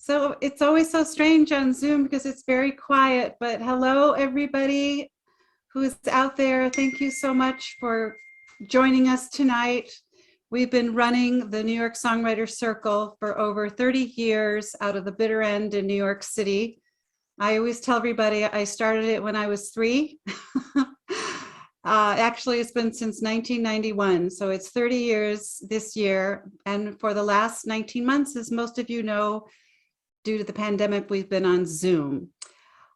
So it's always so strange on Zoom because it's very quiet, but hello, everybody who is out there. Thank you so much for joining us tonight. We've been running the New York Songwriter Circle for over 30 years out of the bitter end in New York City. I always tell everybody I started it when I was 3. Actually, it's been since 1991, so it's 30 years this year. And for the last 19 months, as most of you know, due to the pandemic, we've been on Zoom.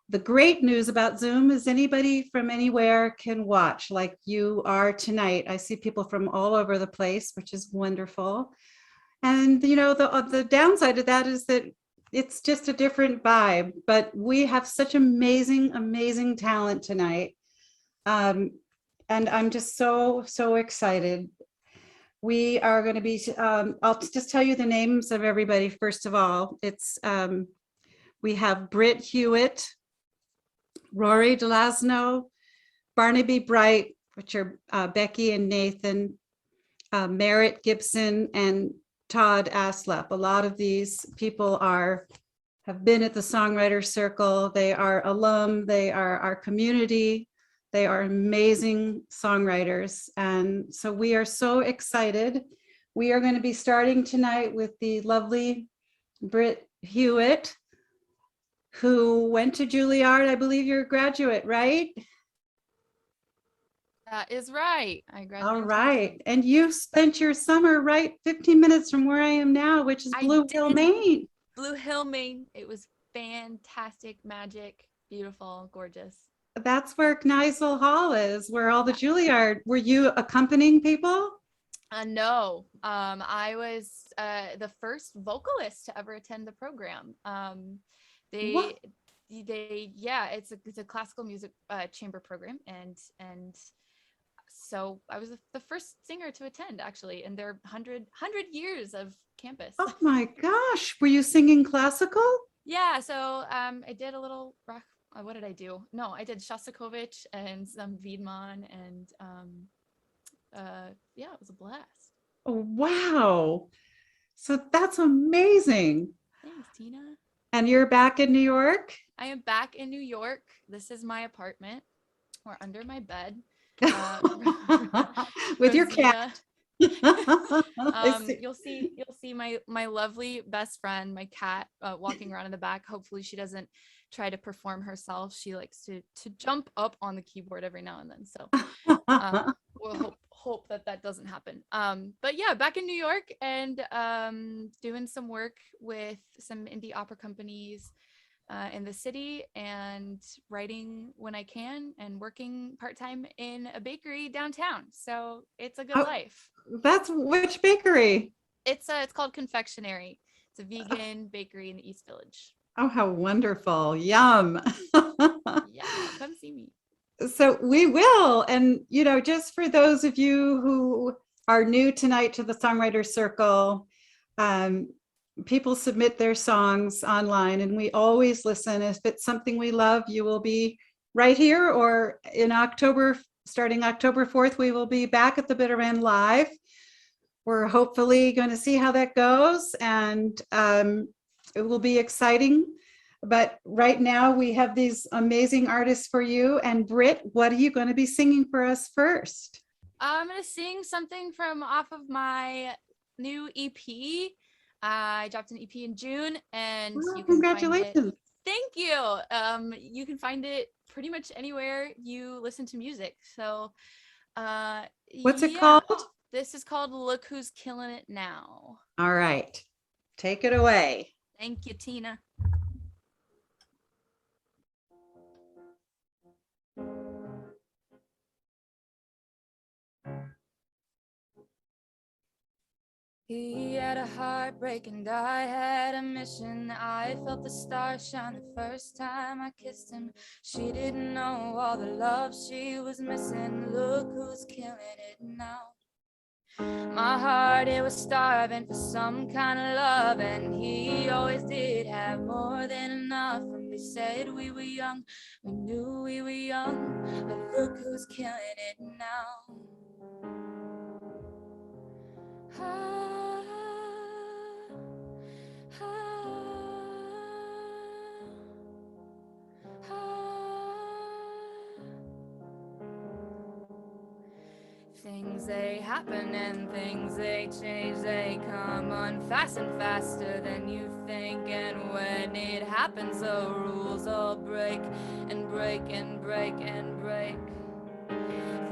The great news about Zoom is anybody from anywhere can watch, like you are tonight. I see people from all over the place, which is wonderful. And you know, the downside of that is that it's just a different vibe, but we have such amazing talent tonight. And I'm just so excited. We are going to be, I'll just tell you the names of everybody first of all. It's, we have Britt Hewitt, Rory D'Lasnow, Barnaby Bright, which are Becky and Nathan, Merritt Gibson, and Todd Alsup. A lot of these people have been at the Songwriter Circle. They are alum, they are our community. They are amazing songwriters. And so we are so excited. We are going to be starting tonight with the lovely Britt Hewitt, who went to Juilliard. I believe you're a graduate, right? That is right. I graduated. All right. And you spent your summer right 15 minutes from where I am now, which is Blue Hill, Maine. Blue Hill, Maine. It was fantastic, magic, beautiful, gorgeous. That's where Kneisel Hall is, where all the Juilliard. Were you accompanying people? No. I was the first vocalist to ever attend the program. Yeah, it's a classical music chamber program, and so I was the first singer to attend, actually, in their 100 years of campus. Oh my gosh, were you singing classical? Yeah, so I did a little rock. What did I do? No, I did Shostakovich and some Wiedemann, and yeah, it was a blast. Oh, wow. So that's amazing. Thanks, Tina. And you're back in New York? I am back in New York. This is my apartment. We're under my bed. With your cat. You'll see my lovely best friend, my cat, walking around in the back. Hopefully she doesn't try to perform herself. She likes to jump up on the keyboard every now and then. So we'll hope that doesn't happen. But yeah, back in New York, and doing some work with some indie opera companies in the city, and writing when I can, and working part-time in a bakery downtown. So it's a good life. That's which bakery? It's called Confectionery. It's a vegan bakery in the East Village. Oh, how wonderful. Yum. Yeah, come see me. So we will. And, you know, just for those of you who are new tonight to the Songwriter Circle, people submit their songs online, and we always listen. If it's something we love, you will be right here, or in October, starting October 4th, we will be back at the Bitter End live. We're hopefully going to see how that goes, and it will be exciting. But right now we have these amazing artists for you. And Britt, what are you going to be singing for us first? I'm going to sing something from off of my new EP. I dropped an EP in June, and you can congratulations. Find it. Thank you. You can find it pretty much anywhere you listen to music. So what's it called? This is called Look Who's Killing It Now. All right. Take it away. Thank you, Tina. He had a heartbreak and I had a mission. I felt the stars shine the first time I kissed him. She didn't know all the love she was missing. Look who's killing it now. My heart, it was starving for some kind of love, and he always did have more than enough. When we said we were young, we knew we were young, but look who's killing it now. Ah, ah, Things they happen and things they change, they come on fast and faster than you think. And when it happens, the rules all break and break and break and break.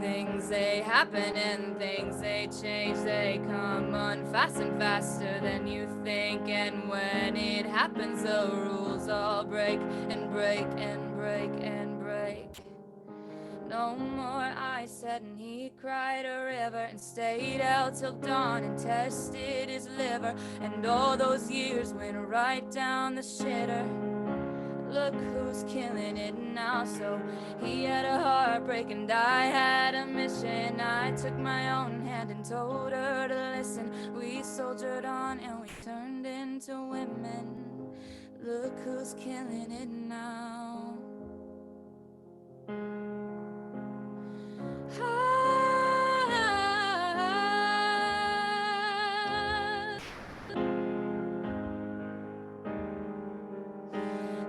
Things they happen and things they change, they come on fast and faster than you think. And when it happens, the rules all break and break and break and break. No more, I said, and he cried a river and stayed out till dawn and tested his liver. And all those years went right down the shitter. Look who's killing it now. So he had a heartbreak and I had a mission. I took my own hand and told her to listen. We soldiered on and we turned into women. Look who's killing it now.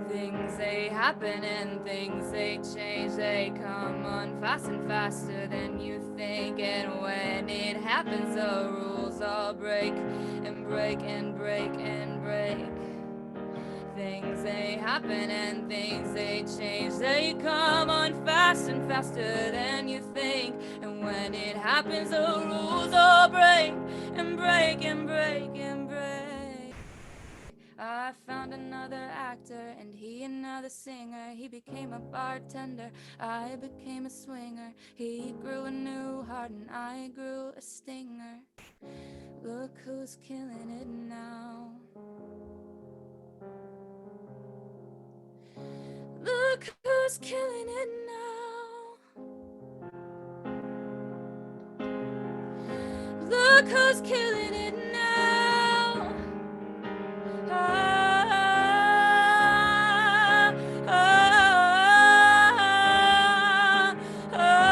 Things they happen and things they change, they come on fast and faster than you think. And when it happens, the rules all break and break and break and break. Things they happen and things they change, they come on fast and faster than you think. And when it happens, the rules all break and break and break and break. I found another actor and he another singer. He became a bartender, I became a swinger. He grew a new heart and I grew a stinger. Look who's killing it now. Look who's killing it now. Look who's killing it now. Ah, ah, ah, ah.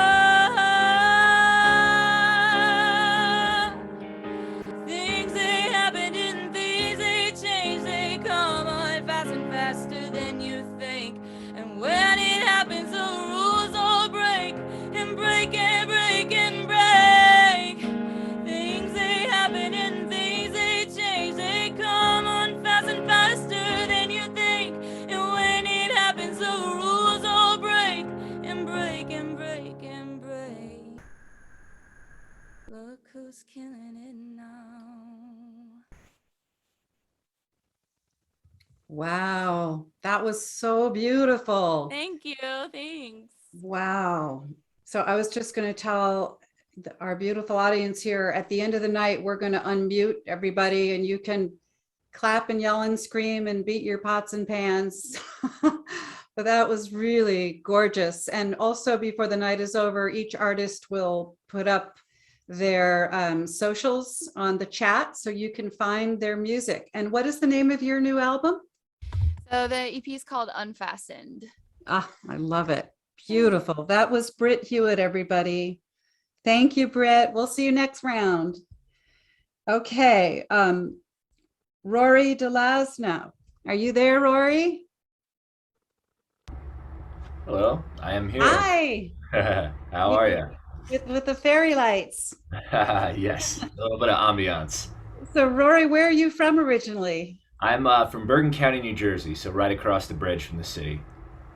Things they happen and things they change, they come on fast and faster than you think. And when it happens, the rules all break and break and break and break. Things they happen and things they change, they come on fast and faster than you think. And when it happens, the rules all break and break and break and break. Look who's killing it now. Wow, that was so beautiful. Thank you. Thanks. Wow. So I was just going to tell our beautiful audience here at the end of the night, we're going to unmute everybody and you can clap and yell and scream and beat your pots and pans. But that was really gorgeous. And also before the night is over, each artist will put up their socials on the chat so you can find their music. And what is the name of your new album? So the EP is called Unfastened. Ah, I love it. Beautiful. That was Britt Hewitt, everybody. Thank you, Britt. We'll see you next round. Okay. Rory D'Lasnow. Are you there, Rory? Hello, I am here. Hi. How are you? With the fairy lights. Yes, a little bit of ambiance. So, Rory, where are you from originally? I'm from Bergen County, New Jersey, so right across the bridge from the city.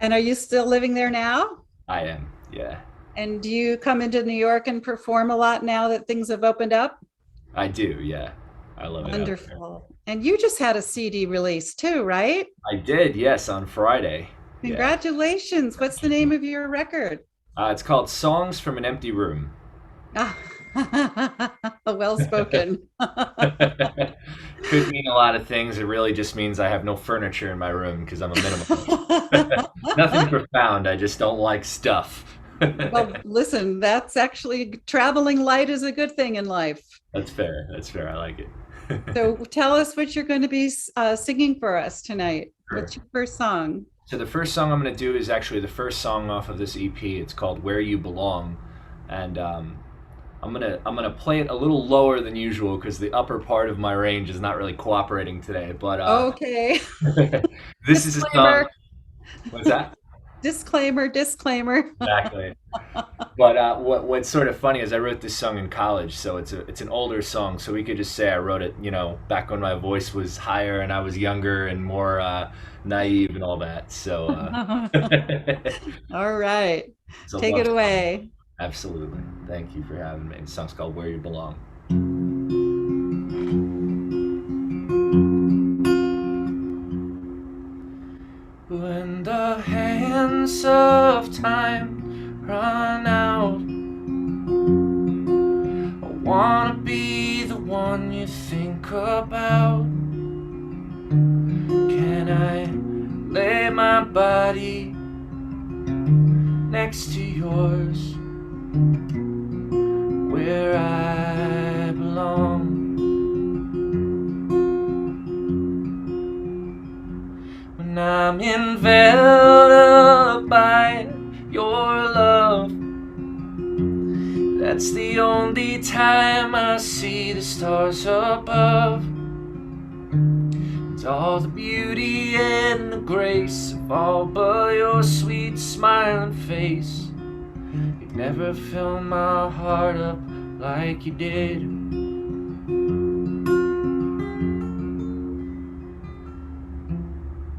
And are you still living there now? I am, yeah. And do you come into New York and perform a lot now that things have opened up? I do, yeah. I love it. Wonderful. And you just had a CD release too, right? I did, yes, on Friday. Congratulations. What's the name of your record? It's called Songs from an Empty Room. Well spoken. Could mean a lot of things. It really just means I have no furniture in my room because I'm a minimalist. Nothing profound. I just don't like stuff. Well, listen, that's actually traveling light is a good thing in life. That's fair. That's fair. I like it. So tell us what you're going to be singing for us tonight. Sure. What's your first song? So the first song I'm going to do is actually the first song off of this EP. It's called Where You Belong. And I'm gonna play it a little lower than usual because the upper part of my range is not really cooperating today. But okay. This is a song. What's that? Disclaimer, disclaimer. Exactly. But what's sort of funny is I wrote this song in college, so it's an older song. So we could just say I wrote it, back when my voice was higher and I was younger and more naive and all that. So All right. it's a Take love it song. away. Absolutely. Thank you for having me. The song's called "Where You Belong." When the hands of time run out, I wanna be the one you think about. Can I lay my body next to yours, where I belong? When I'm enveloped by your love, that's the only time I see the stars above. It's all the beauty and the grace of all but your sweet smiling face. You never filled my heart up like you did.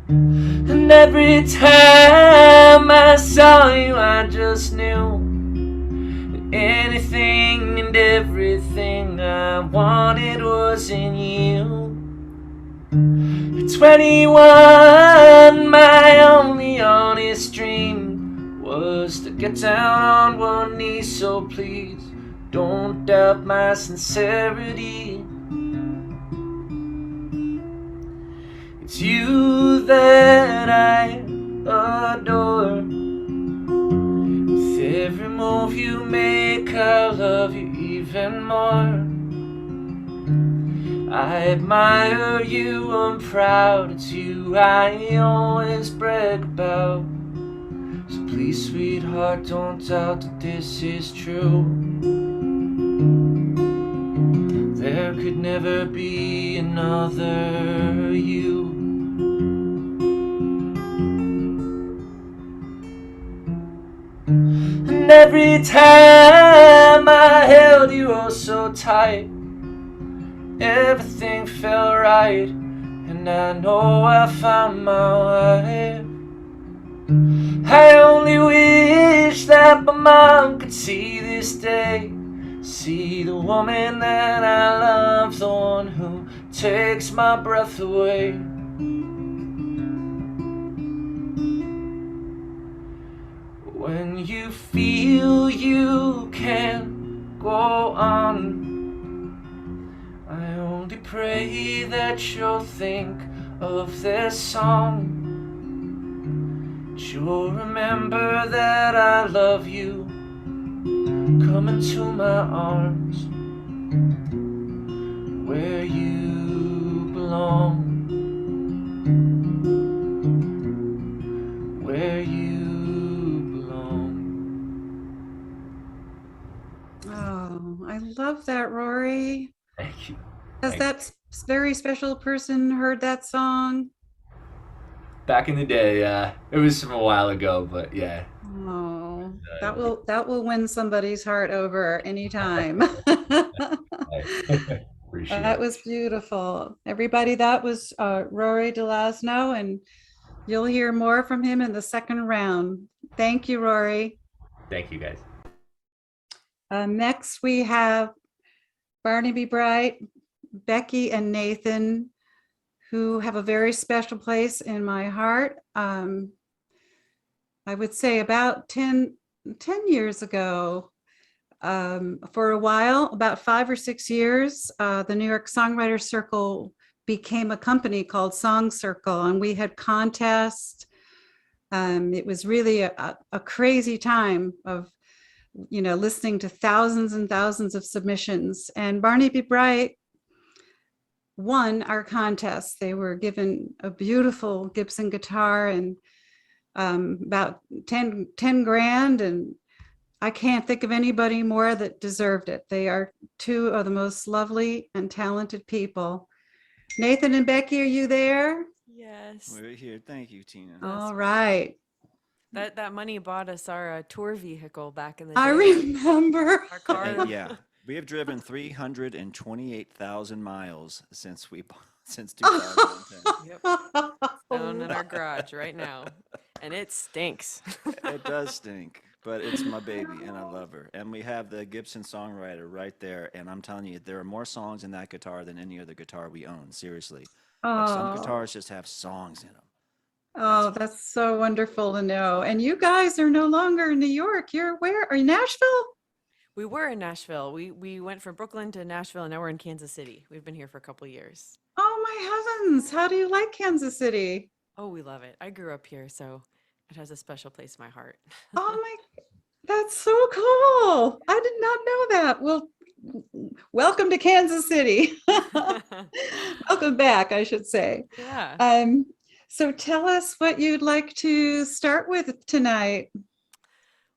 And every time I saw you, I just knew that anything and everything I wanted was in you. At 21, my only honest dream was to get down on one knee. So please don't doubt my sincerity. It's you that I adore. With every move you make, I love you even more. I admire you, I'm proud it's you I always brag about. So please, sweetheart, don't doubt that this is true. There could never be another you. And every time I held you oh so tight, everything felt right, and I know I found my way. I only wish that my mom could see this day, see the woman that I love, the one who takes my breath away. When you feel you can't go on, I only pray that you'll think of this song. You'll remember that I love you. Come into my arms, where you belong. Where you belong. Oh, I love that, Rory. Thank you. Has that very special person heard that song? Back in the day, it was from a while ago, but yeah. Oh, that will win somebody's heart over anytime. Appreciate That it. was beautiful. Everybody, that was Rory D'Lasnow, and you'll hear more from him in the second round. Thank you, Rory. Thank you, guys. Next, we have Barnaby Bright, Becky, and Nathan, who have a very special place in my heart. I would say about 10 years ago, for a while, about 5 or 6 years, the New York Songwriter Circle became a company called Song Circle, and we had contests. It was really a crazy time of, listening to thousands and thousands of submissions. And Barnaby Bright won our contest. They were given a beautiful Gibson guitar and about 10 grand, and I can't think of anybody more that deserved it. They are two of the most lovely and talented people. Nathan and Becky, are you there? Yes. We're here. Thank you, Tina. All right. That money bought us our tour vehicle back in the I day. remember. Our car. And yeah, we have driven 328,000 miles since 2010. Yep. Down in our garage right now, and it stinks. It does stink, but it's my baby, and I love her. And we have the Gibson Songwriter right there, and I'm telling you, there are more songs in that guitar than any other guitar we own. Seriously, like some Oh, guitars just have songs in them. oh, that's so wonderful to know. And you guys are no longer in New York. You're where? Are you Nashville? We were in Nashville. We went from Brooklyn to Nashville, and now we're in Kansas City. We've been here for a couple of years. Oh my heavens. How do you like Kansas City? Oh, we love it. I grew up here, so it has a special place in my heart. Oh my, that's so cool. I did not know that. Well, welcome to Kansas City. Welcome back, I should say. Yeah. So tell us what you'd like to start with tonight.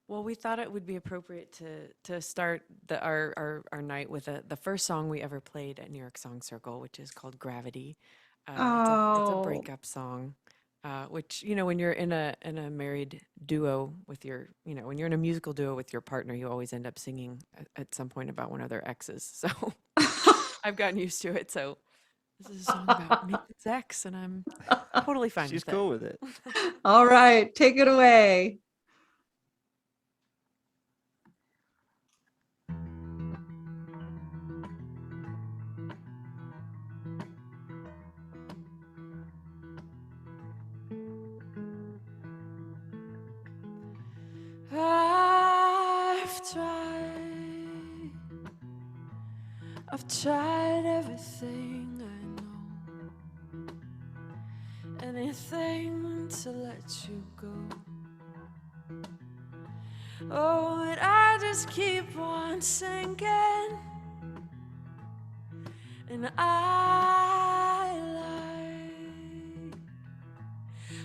Well, we thought it would be appropriate to start our night with the first song we ever played at New York Song Circle, which is called Gravity. It's a Oh. breakup song, which, when you're in a married duo with your, when you're in a musical duo with your partner, you always end up singing at some point about one of their exes. So I've gotten used to it. So this is a song about Nathan's ex, and I'm totally fine She's with cool with it. All right, take it away. I've tried everything I know, anything to let you go. Oh, and I just keep on sinking, and I lied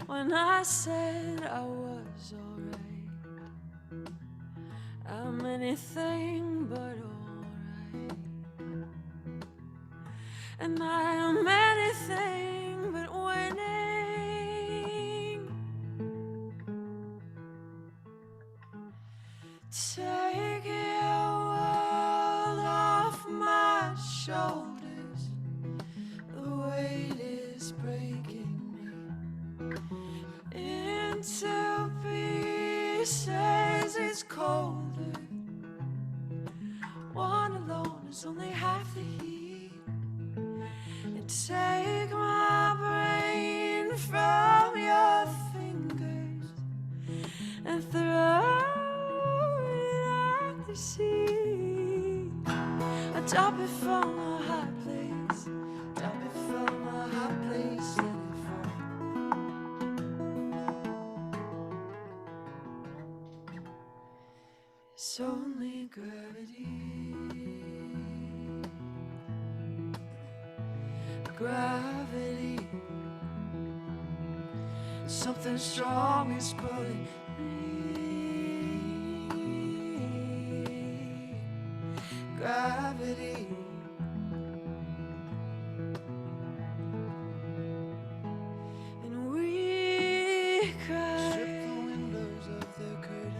when I said I was alright. I'm anything but alright. And I am anything but winning. Take your world off my shoulders. The weight is breaking me into pieces. It's colder. One alone is only half the heat. Take my brain from your fingers and throw it at the sea. I drop it from a high place, drop it from a high place, let it fall. It's only gravity. Gravity, something strong is pulling me. Gravity, and we cried. Strip the windows of their curtain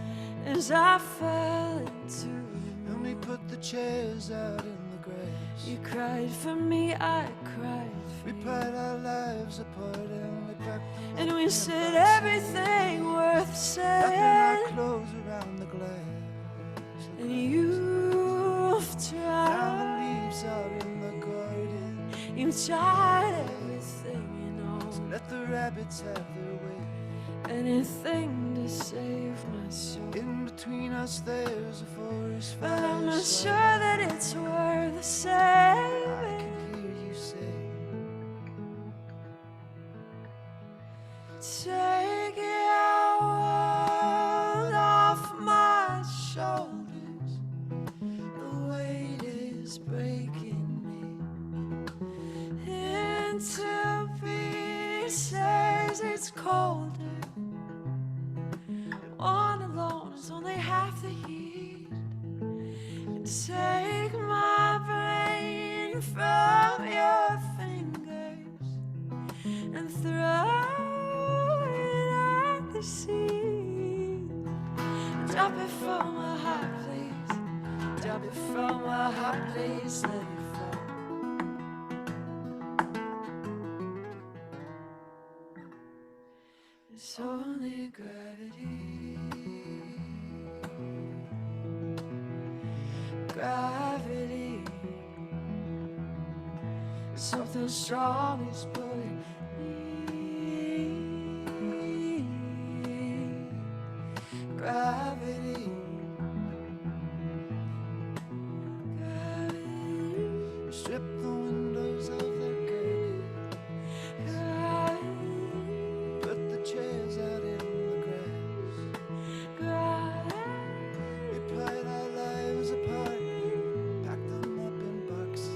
as I fell into them. And we put the chairs out in the grass. You cried for me, I cried. We pried our lives apart and we packed them. And we said everything worth saying. Wrapping our clothes around the glass. And you've tried. Down the leaves out in the garden. You've tried everything, So let the rabbits have their way. Anything to save my soul. In between us there's a forest fire. But I'm not sure that it's worth the saving. I can hear you say, take your world off my shoulders. The weight is breaking me into pieces. It's colder. One alone is only half the heat. And take my brain from your fingers and throw it at the sea. Drop it from a high place. Drop it from a high place. Let it fall. It's only gravity. Gravity. Something strong is pulling me. Gravity. Gravity. Strip the windows of their curtain. Gravity. Put the chairs out in the grass. Gravity. We played our lives apart. Packed them up in boxes.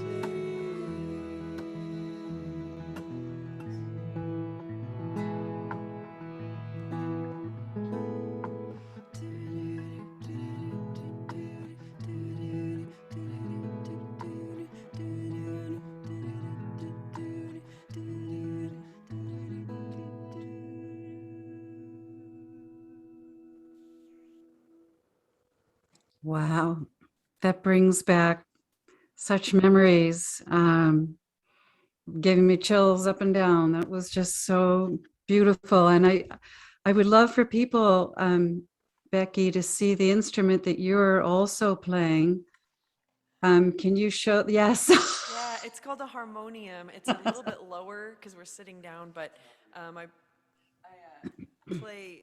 Wow, that brings back such memories, giving me chills up and down. That was just so beautiful. And I would love for people, Becky, to see the instrument that you're also playing. Can you show? Yes. Yeah, it's called a harmonium. It's a little bit lower because we're sitting down, but I play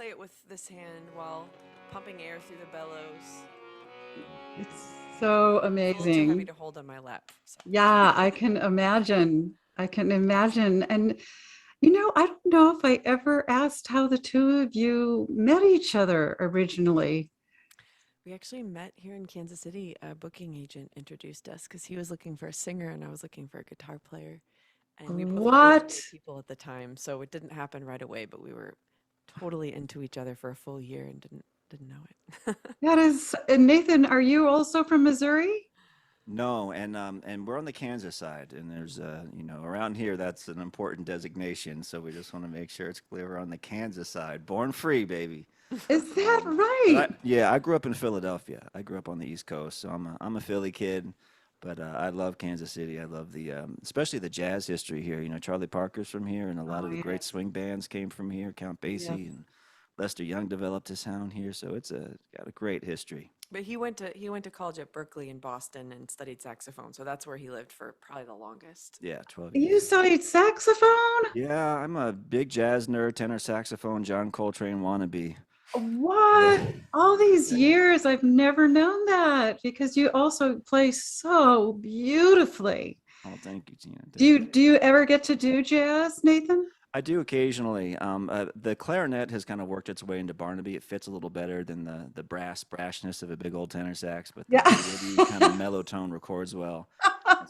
it with this hand while pumping air through the bellows. It's so It's a little too heavy amazing. to hold on my lap. So. Yeah, I can imagine. I can imagine. And, you know, I don't know if I ever asked how the two of you met each other originally. We actually met here in Kansas City. A booking agent introduced us because he was looking for a singer and I was looking for a guitar player. And we both were What? really people at the time, so it didn't happen right away. But we were totally into each other for a full year and didn't know it. That is, and Nathan, are you also from Missouri? No, and we're on the Kansas side, and there's you know, around here that's an important designation, so we just want to make sure it's clear we're on the Kansas side. Born free, baby. Is that But right? yeah, I grew up in Philadelphia. I grew up on the East Coast, so I'm a Philly kid, but I love Kansas City. I love the especially the jazz history here. You know, Charlie Parker's from here, and a lot Oh, of the yeah. great swing bands came from here. Count Basie and Lester Young developed his sound here, so it's got a great history. But he went to college at Berkeley in Boston and studied saxophone, so that's where he lived for probably the longest. Yeah, 12 You years. studied saxophone? Yeah, I'm a big jazz nerd, tenor saxophone, John Coltrane wannabe. What? Yeah. All these years, I've never known that because you also play so beautifully. Oh, thank you, Tina. Do you ever get to do jazz, Nathan? I do occasionally. The clarinet has kind of worked its way into Barnaby. It fits a little better than the brashness of a big old tenor sax, but the Yeah. woody kind of mellow tone records well.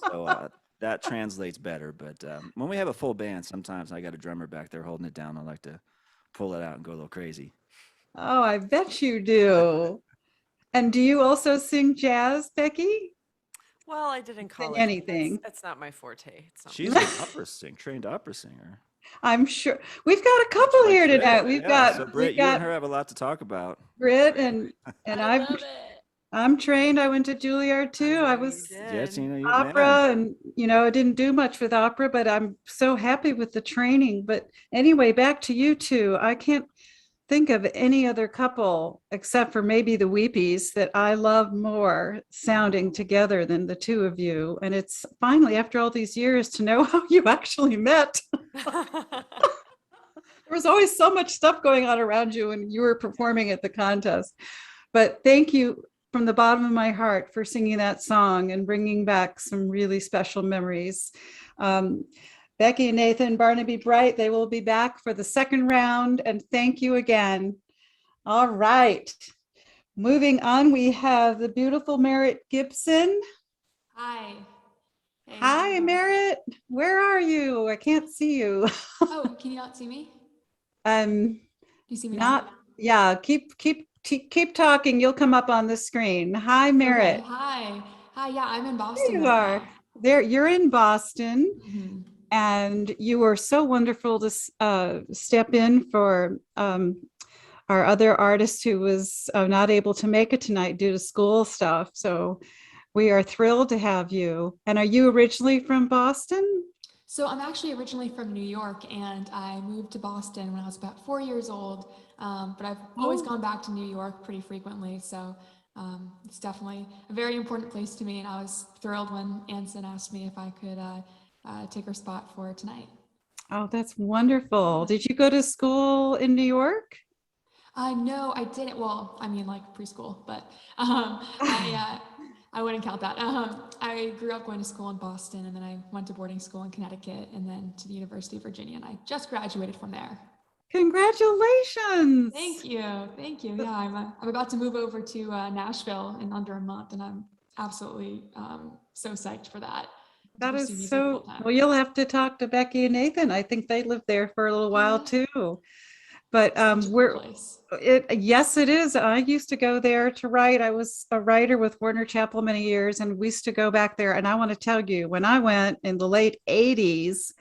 So that translates better. But when we have a full band, sometimes I got a drummer back there holding it down. I like to pull it out and go a little crazy. Oh, I bet you do. And do you also sing jazz, Becky? Well, I did in Sing college. But anything. that's not my forte. It's not She's an trained opera singer. I'm sure we've got a couple Like here Britt. tonight. We've Yeah, so got Britt, we've you and got her have a lot to talk about. Britt and I I'm love it. I'm trained. I went to Juilliard too. I know you was did. Yeah, Tina, you opera, man. and you know, I didn't do much with opera, but I'm so happy with the training. But anyway, back to you two. I can't think of any other couple except for maybe the Weepies that I love more sounding together than the two of you. And it's finally, after all these years, to know how you actually met. There was always so much stuff going on around you when you were performing at the contest. But thank you from the bottom of my heart for singing that song and bringing back some really special memories. Becky and Nathan, Barnaby Bright, they will be back for the second round. And thank you again. All right. Moving on, we have the beautiful Merritt Gibson. Hi. Hey, Hi, Merritt. Where are you? I can't see you. Oh, can you not see me? Do you see me Not, now? yeah, keep talking. You'll come up on the screen. Hi, Merritt. Okay, hi. Hi, yeah, I'm in There Boston you right are. now. There, you're in Boston, Mhm. and you were so wonderful to step in for our other artist who was not able to make it tonight due to school stuff. So we are thrilled to have you. And are you originally from Boston? So I'm actually originally from New York, and I moved to Boston when I was about 4 years old. But I've always gone back to New York pretty frequently. So it's definitely a very important place to me. And I was thrilled when Anson asked me if I could take her spot for tonight. Oh, that's wonderful. Did you go to school in New York? No, I didn't. Well, I mean, like preschool, but I wouldn't count that. I grew up going to school in Boston, and then I went to boarding school in Connecticut, and then to the University of Virginia, and I just graduated from there. Congratulations. Thank you. Yeah, I'm about to move over to Nashville in under a month, and I'm absolutely so psyched for that. That Pursue is music so, full-time. well, you'll have to talk to Becky and Nathan. I think they lived there for a little while too. But Such a cool place. yes, it is. I used to go there to write. I was a writer with Warner Chappell many years, and we used to go back there. And I want to tell you, when I went in the late 80s,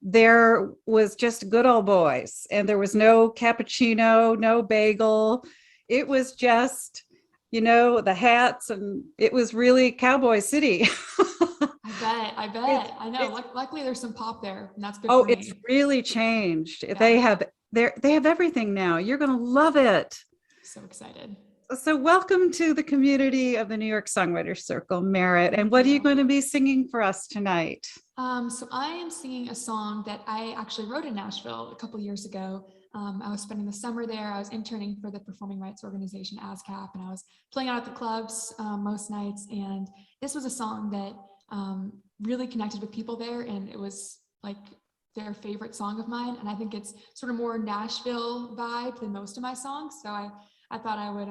there was just good old boys, and there was no cappuccino, no bagel. It was just, the hats, and it was really Cowboy City. I bet. I know. Luckily, there's some pop there, and that's good Oh, for me. it's really changed. Yeah. They have everything now. You're going to love it. So excited. So welcome to the community of the New York Songwriter Circle, Merritt. And what are you going to be singing for us tonight? So I am singing a song that I actually wrote in Nashville a couple years ago. I was spending the summer there. I was interning for the performing rights organization ASCAP, and I was playing out at the clubs most nights. And this was a song that really connected with people there, and it was like their favorite song of mine. And I think it's sort of more Nashville vibe than most of my songs. So I thought I would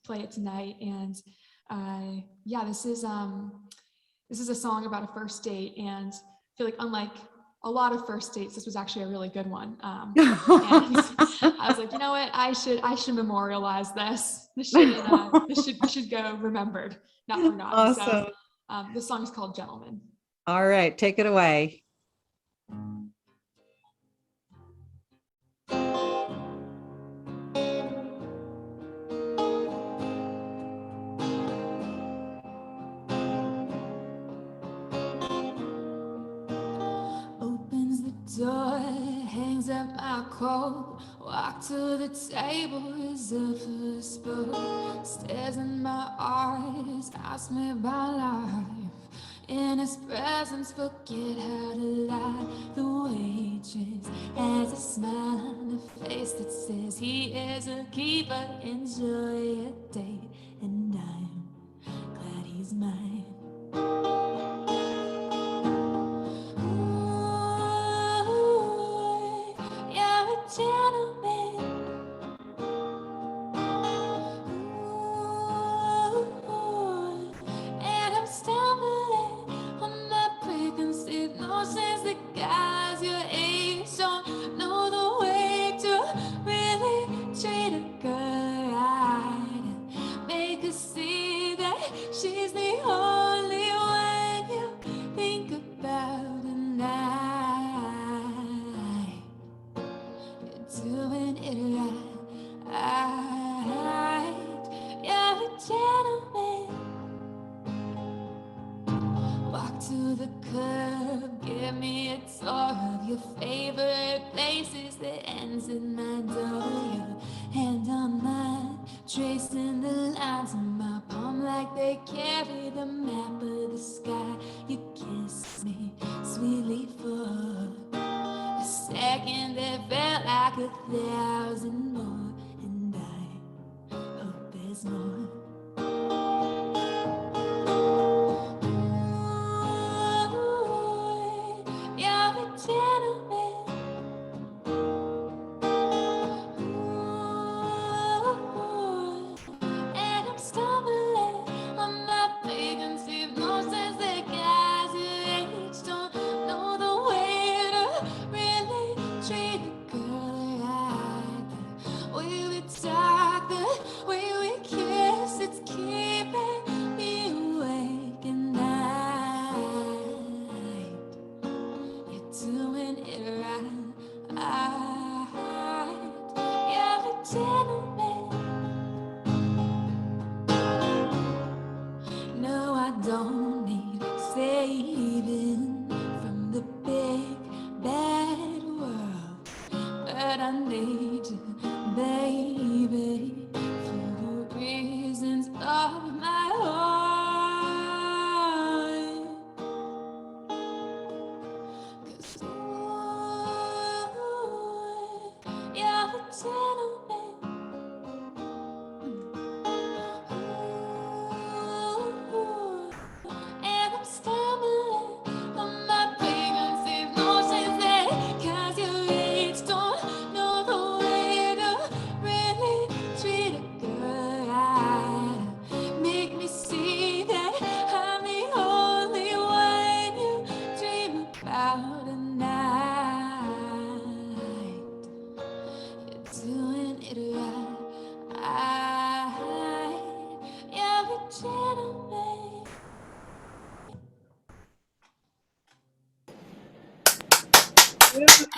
play it tonight. And yeah, this is a song about a first date, and I feel like unlike a lot of first dates, this was actually a really good one. And I was like, you know what, I should memorialize this. This should go remembered, not forgotten. Awesome. So this song is called Gentleman. All right, take it away. Opens the door, hangs up my coat, walk to the table, reserved for a spoon, stares in my eyes, asks me about life. In his presence, forget how to lie. The waitress has a smile on her face that says he is a keeper. Enjoy your date, and I'm glad he's mine. You're a gentleman. And I'm stumbling on my preconceived notions that guys your age don't know the way to really treat a girl right. Make her see that she's the only one you think about tonight. You're doing it right. You're a gentleman. Walk to the curb, give me a tour of your favorite places that ends in my door. Your hand on mine, tracing the lines in my palm like they carry the map of the sky. You kiss me sweetly for a second that felt like 1,000 more, and I hope there's more. You're a gentleman. And I'm stumbling on my preconceived notions that guys your age don't know the way to really treat a girl right. The way we talk, the way we kiss,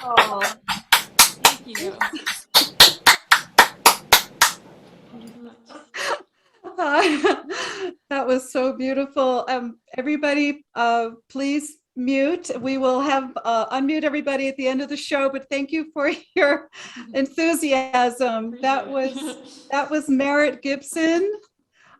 Oh, thank you. Thank you so much. That was so beautiful. Everybody, please mute. We will have unmute everybody at the end of the show, but thank you for your enthusiasm. That was Merritt Gibson.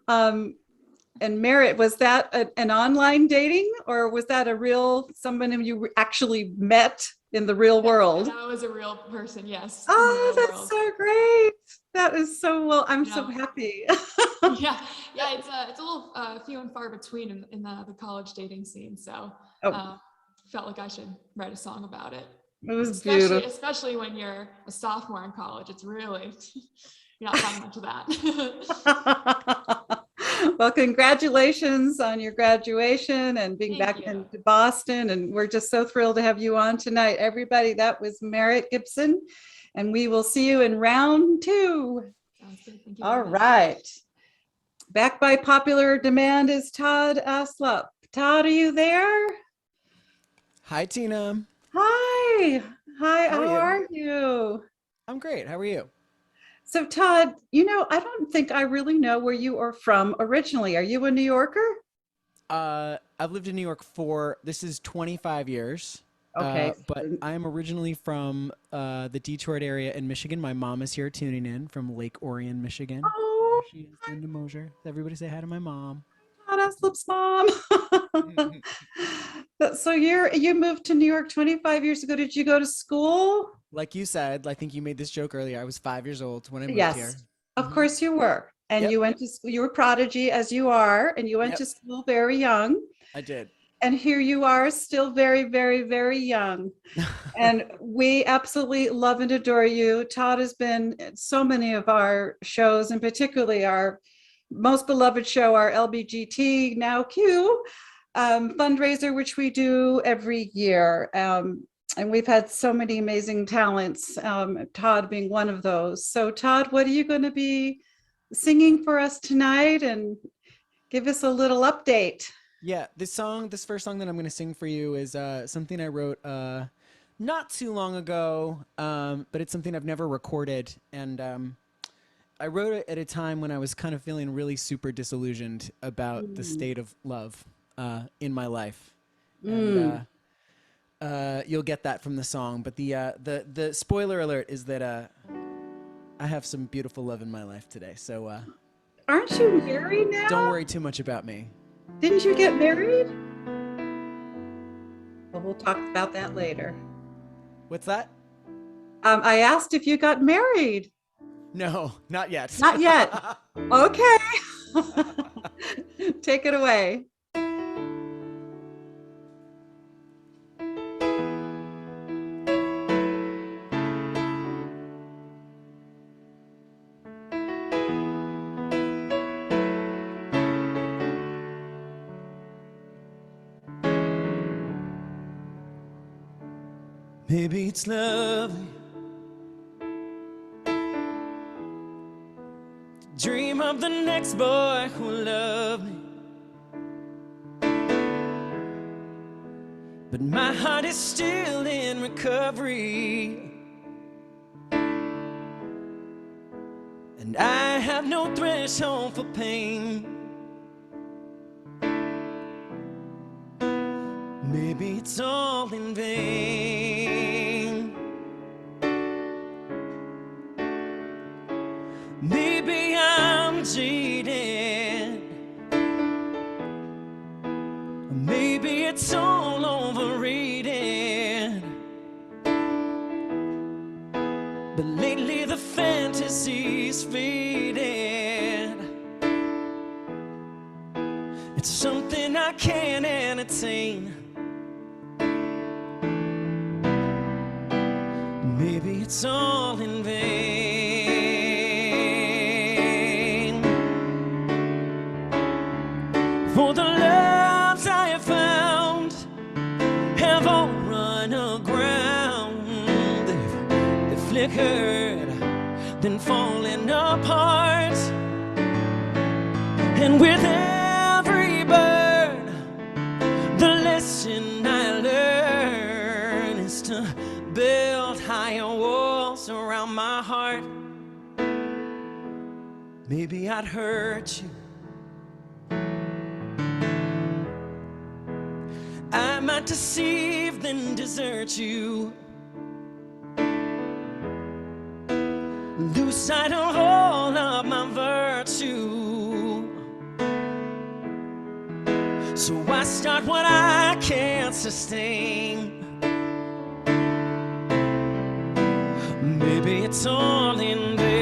And Merritt, was that an online dating, or was that a real someone who you actually met in the real world? That was a real person, yes. Oh, that's so great. That is so well. I'm so happy. yeah, it's a little few and far between in the college dating scene. So felt like I should write a song about it. It was beautiful. Especially when you're a sophomore in college. It's really, you're not finding much of that. Well, congratulations on your graduation and being back into Boston. And we're just so thrilled to have you on tonight. Everybody, that was Merritt Gibson. And we will see you in round 2. Sounds good. Thank you. All right. Back by popular demand is Todd Alsup. Todd, are you there? Hi, Tina. Hi. How are you? I'm great. How are you? So Todd, I don't think I really know where you are from originally. Are you a New Yorker? I've lived in New York this is 25 years. Okay. But I'm originally from the Detroit area in Michigan. My mom is here tuning in from Lake Orion, Michigan. Oh, she is Linda Mosier. Everybody say hi to my mom. Todd Alsup's mom. So you moved to New York 25 years ago. Did you go to school? Like you said, I think you made this joke earlier. I was 5 years old when I moved here. Yes, of course you were. And you went to school. You were prodigy as you are, and you went to school very young. I did. And here you are, still very, very, very young. And we absolutely love and adore you. Todd has been in so many of our shows, and particularly our most beloved show, our LBGT Now Q fundraiser, which we do every year. And we've had so many amazing talents, Todd being one of those. So Todd, what are you going to be singing for us tonight? And give us a little update. Yeah, this first song that I'm going to sing for you is something I wrote not too long ago, but it's something I've never recorded. And I wrote it at a time when I was kind of feeling really super disillusioned about the state of love in my life. And you'll get that from the song. But the spoiler alert is that I have some beautiful love in my life today. So aren't you married now? Don't worry too much about me. Didn't you get married? Well, we'll talk about that later. What's that? I asked if you got married. No, not yet. Not yet. Okay. Take it away. Maybe it's lovely to dream of the next boy who will love me, but my heart is still in recovery, and I have no threshold for pain. Maybe it's all in vain. Maybe I'm jaded. Maybe it's all overrated. But lately the fantasy's faded. It's something I can't entertain. Maybe it's all in vain. For the loves I have found have all run aground. They've flickered, then fallen apart. And with every burn, the lesson I learn is to build higher walls around my heart. Maybe I'd hurt you. I might deceive, then desert you. Lose sight of all of my virtue. So I start what I can't sustain. Maybe it's all in vain.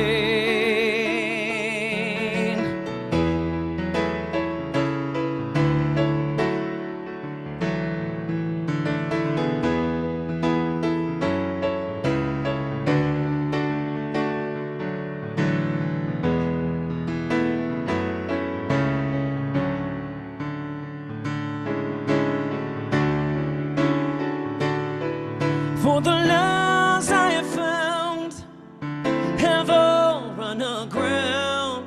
For the loves I have found have all run aground.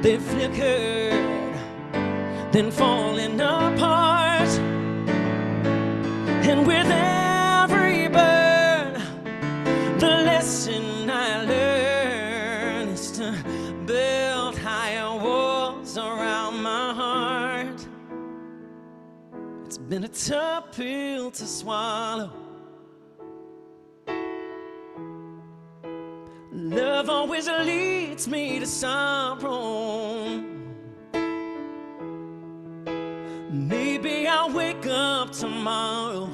They've flickered, then fallen apart. And with every burn, the lesson I learn is to build higher walls around my heart. It's been a tough pill to swallow. Love always leads me to sorrow. Maybe I'll wake up tomorrow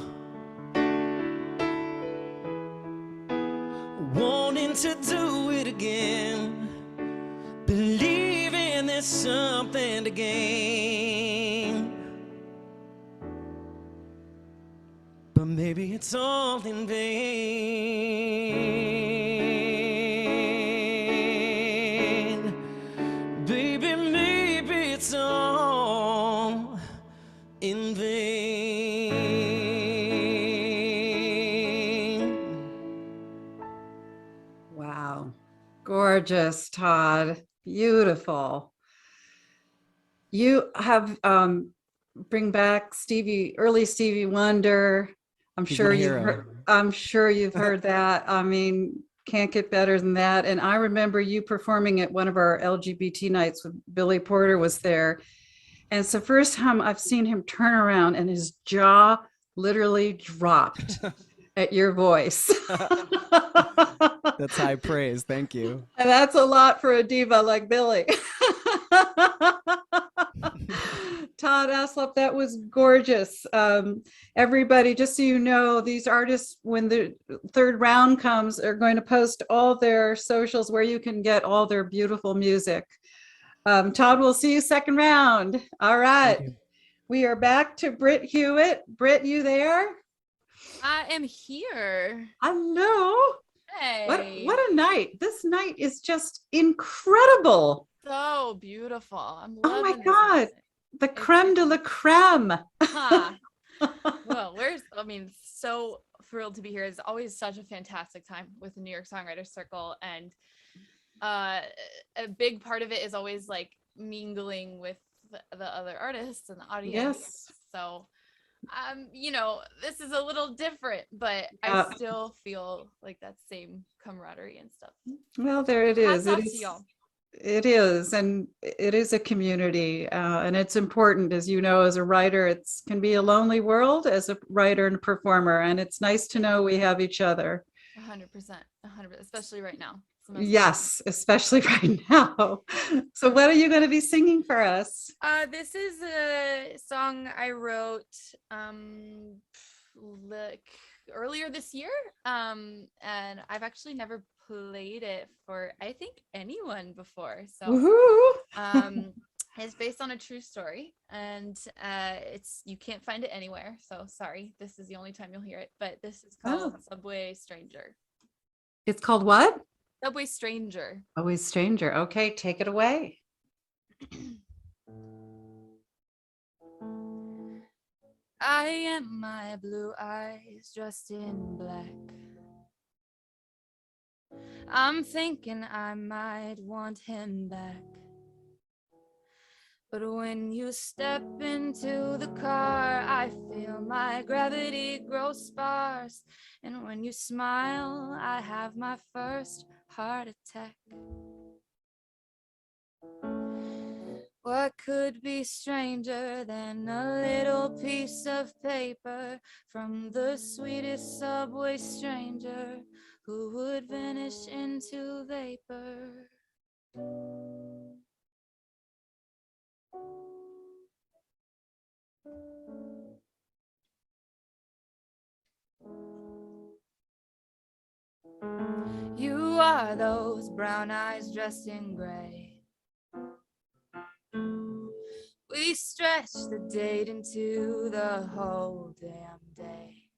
wanting to do it again, believing there's something to gain. But maybe it's all in vain. Baby, maybe it's all in vain. Wow. Gorgeous, Todd. Beautiful. You have bring back early Stevie Wonder. He's my hero. I'm sure you've heard that. I mean, can't get better than that. And I remember you performing at one of our LGBT nights with Billy Porter was there. And it's the first time I've seen him turn around and his jaw literally dropped at your voice. That's high praise. Thank you. And that's a lot for a diva like Billy. Todd Alsup, that was gorgeous. Everybody, just so you know, these artists, when the third round comes, are going to post all their socials where you can get all their beautiful music. Todd, we'll see you second round. All right. We are back to Britt Hewitt. Britt, you there? I am here. Hello. Hey. What a night. This night is just incredible. So beautiful. I'm Oh my loving this God. music. The creme de la creme. Huh. Well, so thrilled to be here. It's always such a fantastic time with the New York Songwriter Circle. And a big part of it is always like mingling with the other artists and the audience. Yes. So, this is a little different, but Yeah. I still feel like that same camaraderie and stuff. Well, there it is. Hats off to y'all. It is, and it is a community, and it's important, as you know, as a writer. It can be a lonely world as a writer and performer, and it's nice to know we have each other. 100%, especially right now. It's the most Yes, especially right now. So what are you going to be singing for us? This is a song I wrote earlier this year, and I've actually never played it for I think anyone before. So Woohoo! it's based on a true story, and you can't find it anywhere. So sorry, this is the only time you'll hear it. But this is called Subway Stranger. It's called what? Subway Stranger. Always Stranger. Okay, take it away. I am my blue eyes dressed in black. I'm thinking I might want him back. But when you step into the car, I feel my gravity grow sparse. And when you smile, I have my first heart attack. What could be stranger than a little piece of paper from the sweetest subway stranger who would vanish into vapor? You are those brown eyes dressed in gray. We stretch the date into the whole damn day.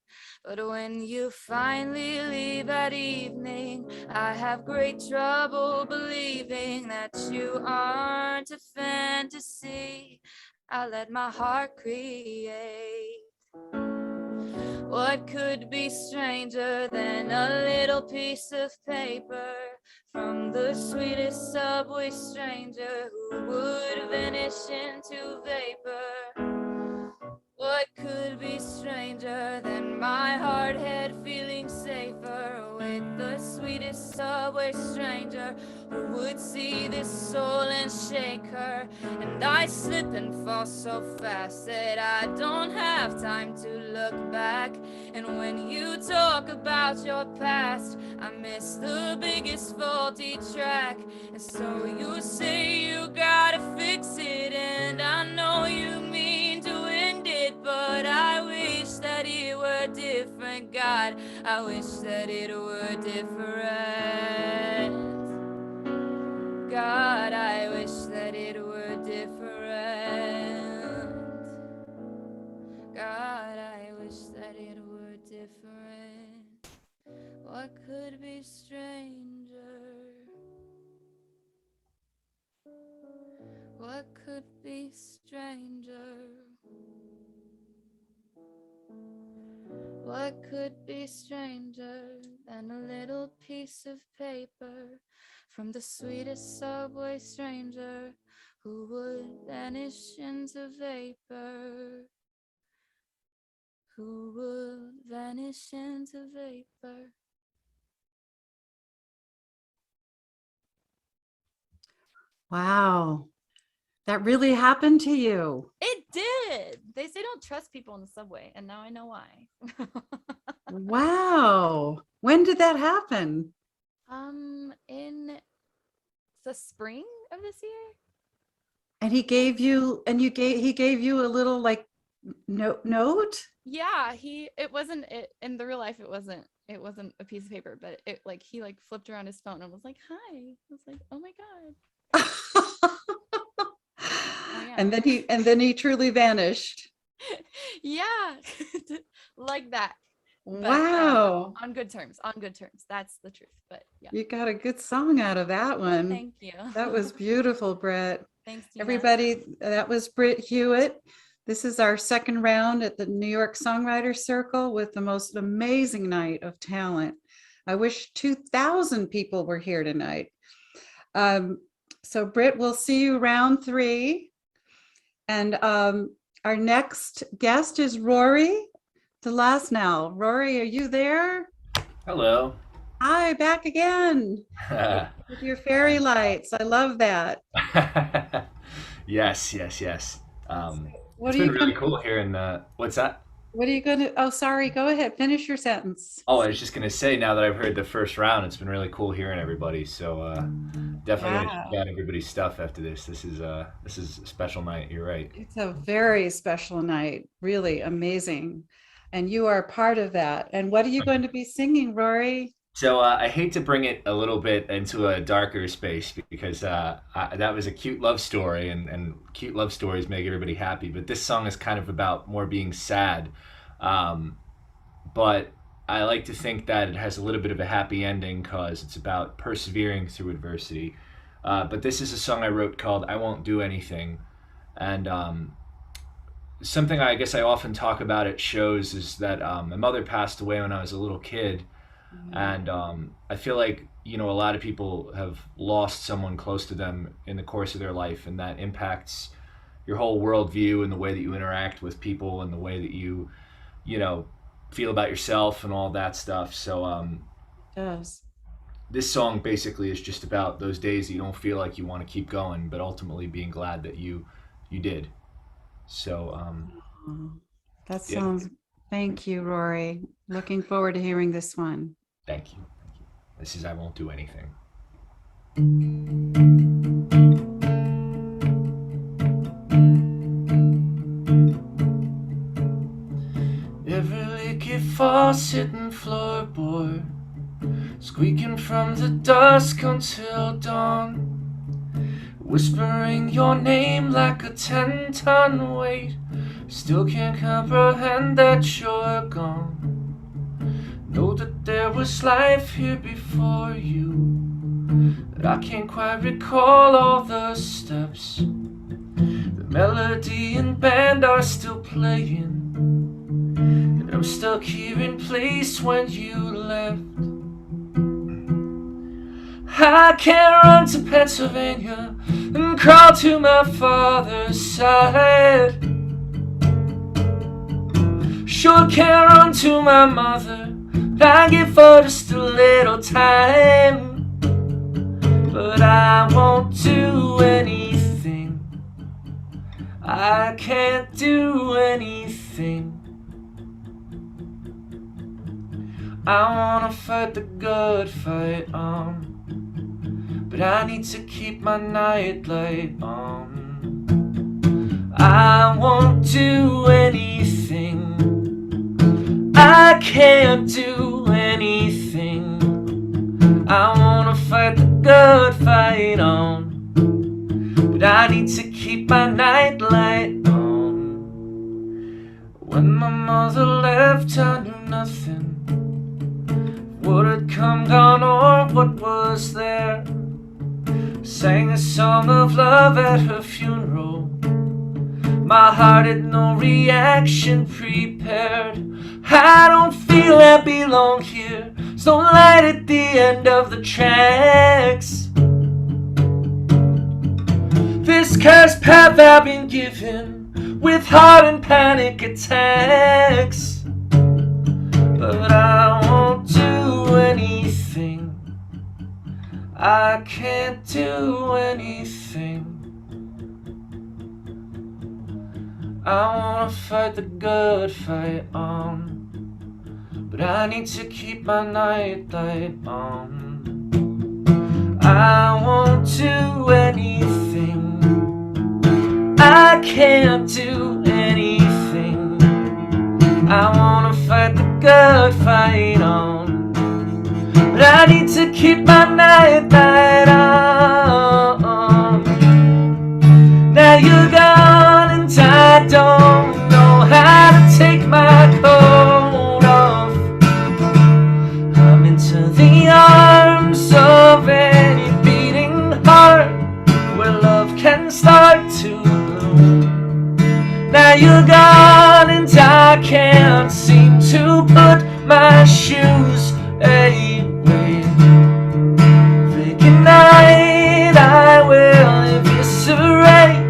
But when you finally leave at evening, I have great trouble believing that you aren't a fantasy I let my heart create. What could be stranger than a little piece of paper from the sweetest subway stranger who would vanish into vapor? What could be stranger than my hard head feeling safer with the sweetest subway stranger who would see this soul and shake her? And I slip and fall so fast that I don't have time to look back. And when you talk about your past, I miss the biggest faulty track. And so you say you gotta fix it, and I know you mean to end it, but I wish that it were different. God, I wish that it were different. God, I wish that it were different. God, I wish that it were different. What could be stranger? What could be stranger? What could be stranger than a little piece of paper from the sweetest subway stranger who would vanish into vapor? Who would vanish into vapor? Wow. That really happened to you. It did. They say don't trust people in the subway, and now I know why. Wow. When did that happen? In the spring of this year. And he gave you, and he gave you a little like note? Yeah, it wasn't in the real life. It wasn't a piece of paper, but it like he like flipped around his phone and was like, "Hi." I was like, "Oh my god." Oh, yeah. And then he truly vanished. Yeah, like that. But, Wow. on good terms. That's the truth. But yeah. You got a good song out of that one. Thank you. That was beautiful, Brett. Thanks, Gina. Everybody, that was Britt Hewitt. This is our second round at the New York Songwriter Circle with the most amazing night of talent. I wish 2,000 people were here tonight. So Britt, we'll see you round 3. And our next guest is Rory D'Lasnow. Rory, are you there? Hello. Hi, back again with your fairy lights. I love that. Yes. What It's been really cool hearing what's that? What are you going to? Oh, sorry. Go ahead. Finish your sentence. Oh, I was just gonna say, now that I've heard the first round, it's been really cool hearing everybody. So definitely gonna check out everybody's stuff after this. This is a special night. You're right. It's a very special night. Really amazing. And you are part of that. And what are you going to be singing, Rory? So I hate to bring it a little bit into a darker space because that was a cute love story, and cute love stories make everybody happy. But this song is kind of about more being sad. But I like to think that it has a little bit of a happy ending because it's about persevering through adversity. But this is a song I wrote called "I Won't Do Anything," and something I guess I often talk about at shows is that my mother passed away when I was a little kid. And I feel like, a lot of people have lost someone close to them in the course of their life, and that impacts your whole worldview and the way that you interact with people and the way that you feel about yourself and all that stuff. So Does. this song basically is just about those days that you don't feel like you want to keep going, but ultimately being glad that you did. So Oh, that yeah. sounds, thank you, Rory. Looking forward to hearing this one. Thank you. This is I Won't Do Anything. Every leaky faucet and floorboard, squeaking from the dusk until dawn, whispering your name like a 10-ton weight. Still can't comprehend that you're gone. Know that there was life here before you, but I can't quite recall all the steps. The melody and band are still playing, and I'm stuck here in place when you left. I can't run to Pennsylvania and crawl to my father's side. Sure can't run to my mother, but I give her just a little time. But I won't do anything. I can't do anything. I wanna fight the good fight on, but I need to keep my nightlight on. I won't do anything. I can't do anything. I wanna fight the good fight on, but I need to keep my nightlight on. When my mother left, I knew nothing. What had come, gone, or what was there. Sang a song of love at her funeral. My heart had no reaction prepared. I don't feel I belong here. There's no light at the end of the tracks. This cursed path I've been given, with heart and panic attacks. But I won't do anything. I can't do anything. I wanna fight the good fight on, but I need to keep my nightlight on. I won't do anything. I can't do anything. I wanna fight the good fight on, but I need to keep my nightlight on. Now you're gone and I don't know how to take my coat off. I'm into the arms of any beating heart, where love can start to bloom. Now you're gone and I can't seem to put my shoes away. Vacant night, I will eviscerate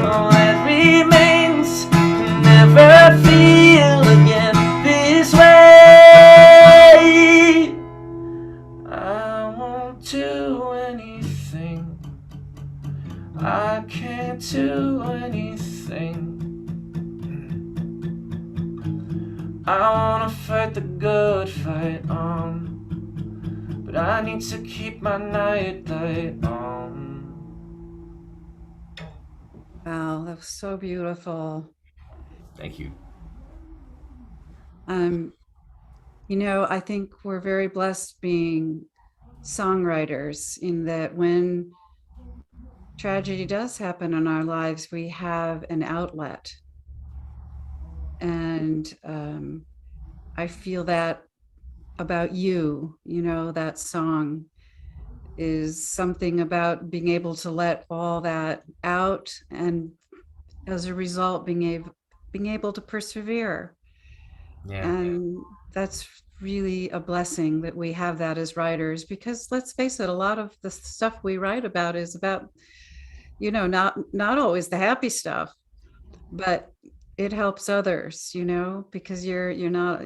all that remains, and never feel again this way. I won't do anything. I can't do anything. I wanna fight the good fight on, but I need to keep my nightlight on. Wow, that was so beautiful. Thank you. I think we're very blessed being songwriters, in that when tragedy does happen in our lives, we have an outlet. And I feel that about you, that song is something about being able to let all that out, and as a result, being able to persevere. Yeah. And that's really a blessing that we have that as writers, because let's face it, a lot of the stuff we write about is about not always the happy stuff, but it helps others, because you're not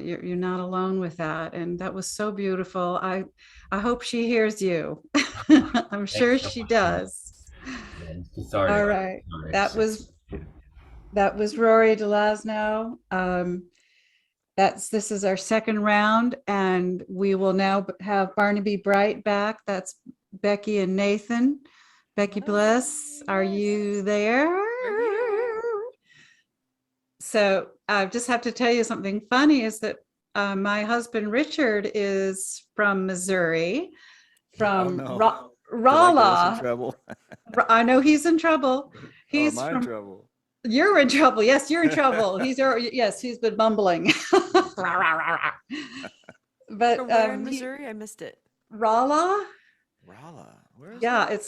alone with that. And that was so beautiful. I hope she hears you. I'm sure so she much. does. Yeah, I'm so sorry. All right. Sorry. That was Rory D'Lasnow. This is our second round, and we will now have Barnaby Bright back. That's Becky and Nathan. Becky Bliss, are you there? So I just have to tell you something funny is that my husband Richard is from Missouri, from no. Rolla. Trouble. I know he's in trouble. He's am I from in trouble? You're in trouble. Yes, you're in trouble. He's been mumbling. But From where in Missouri? I missed it. Rolla. Rolla. Where is Yeah, that?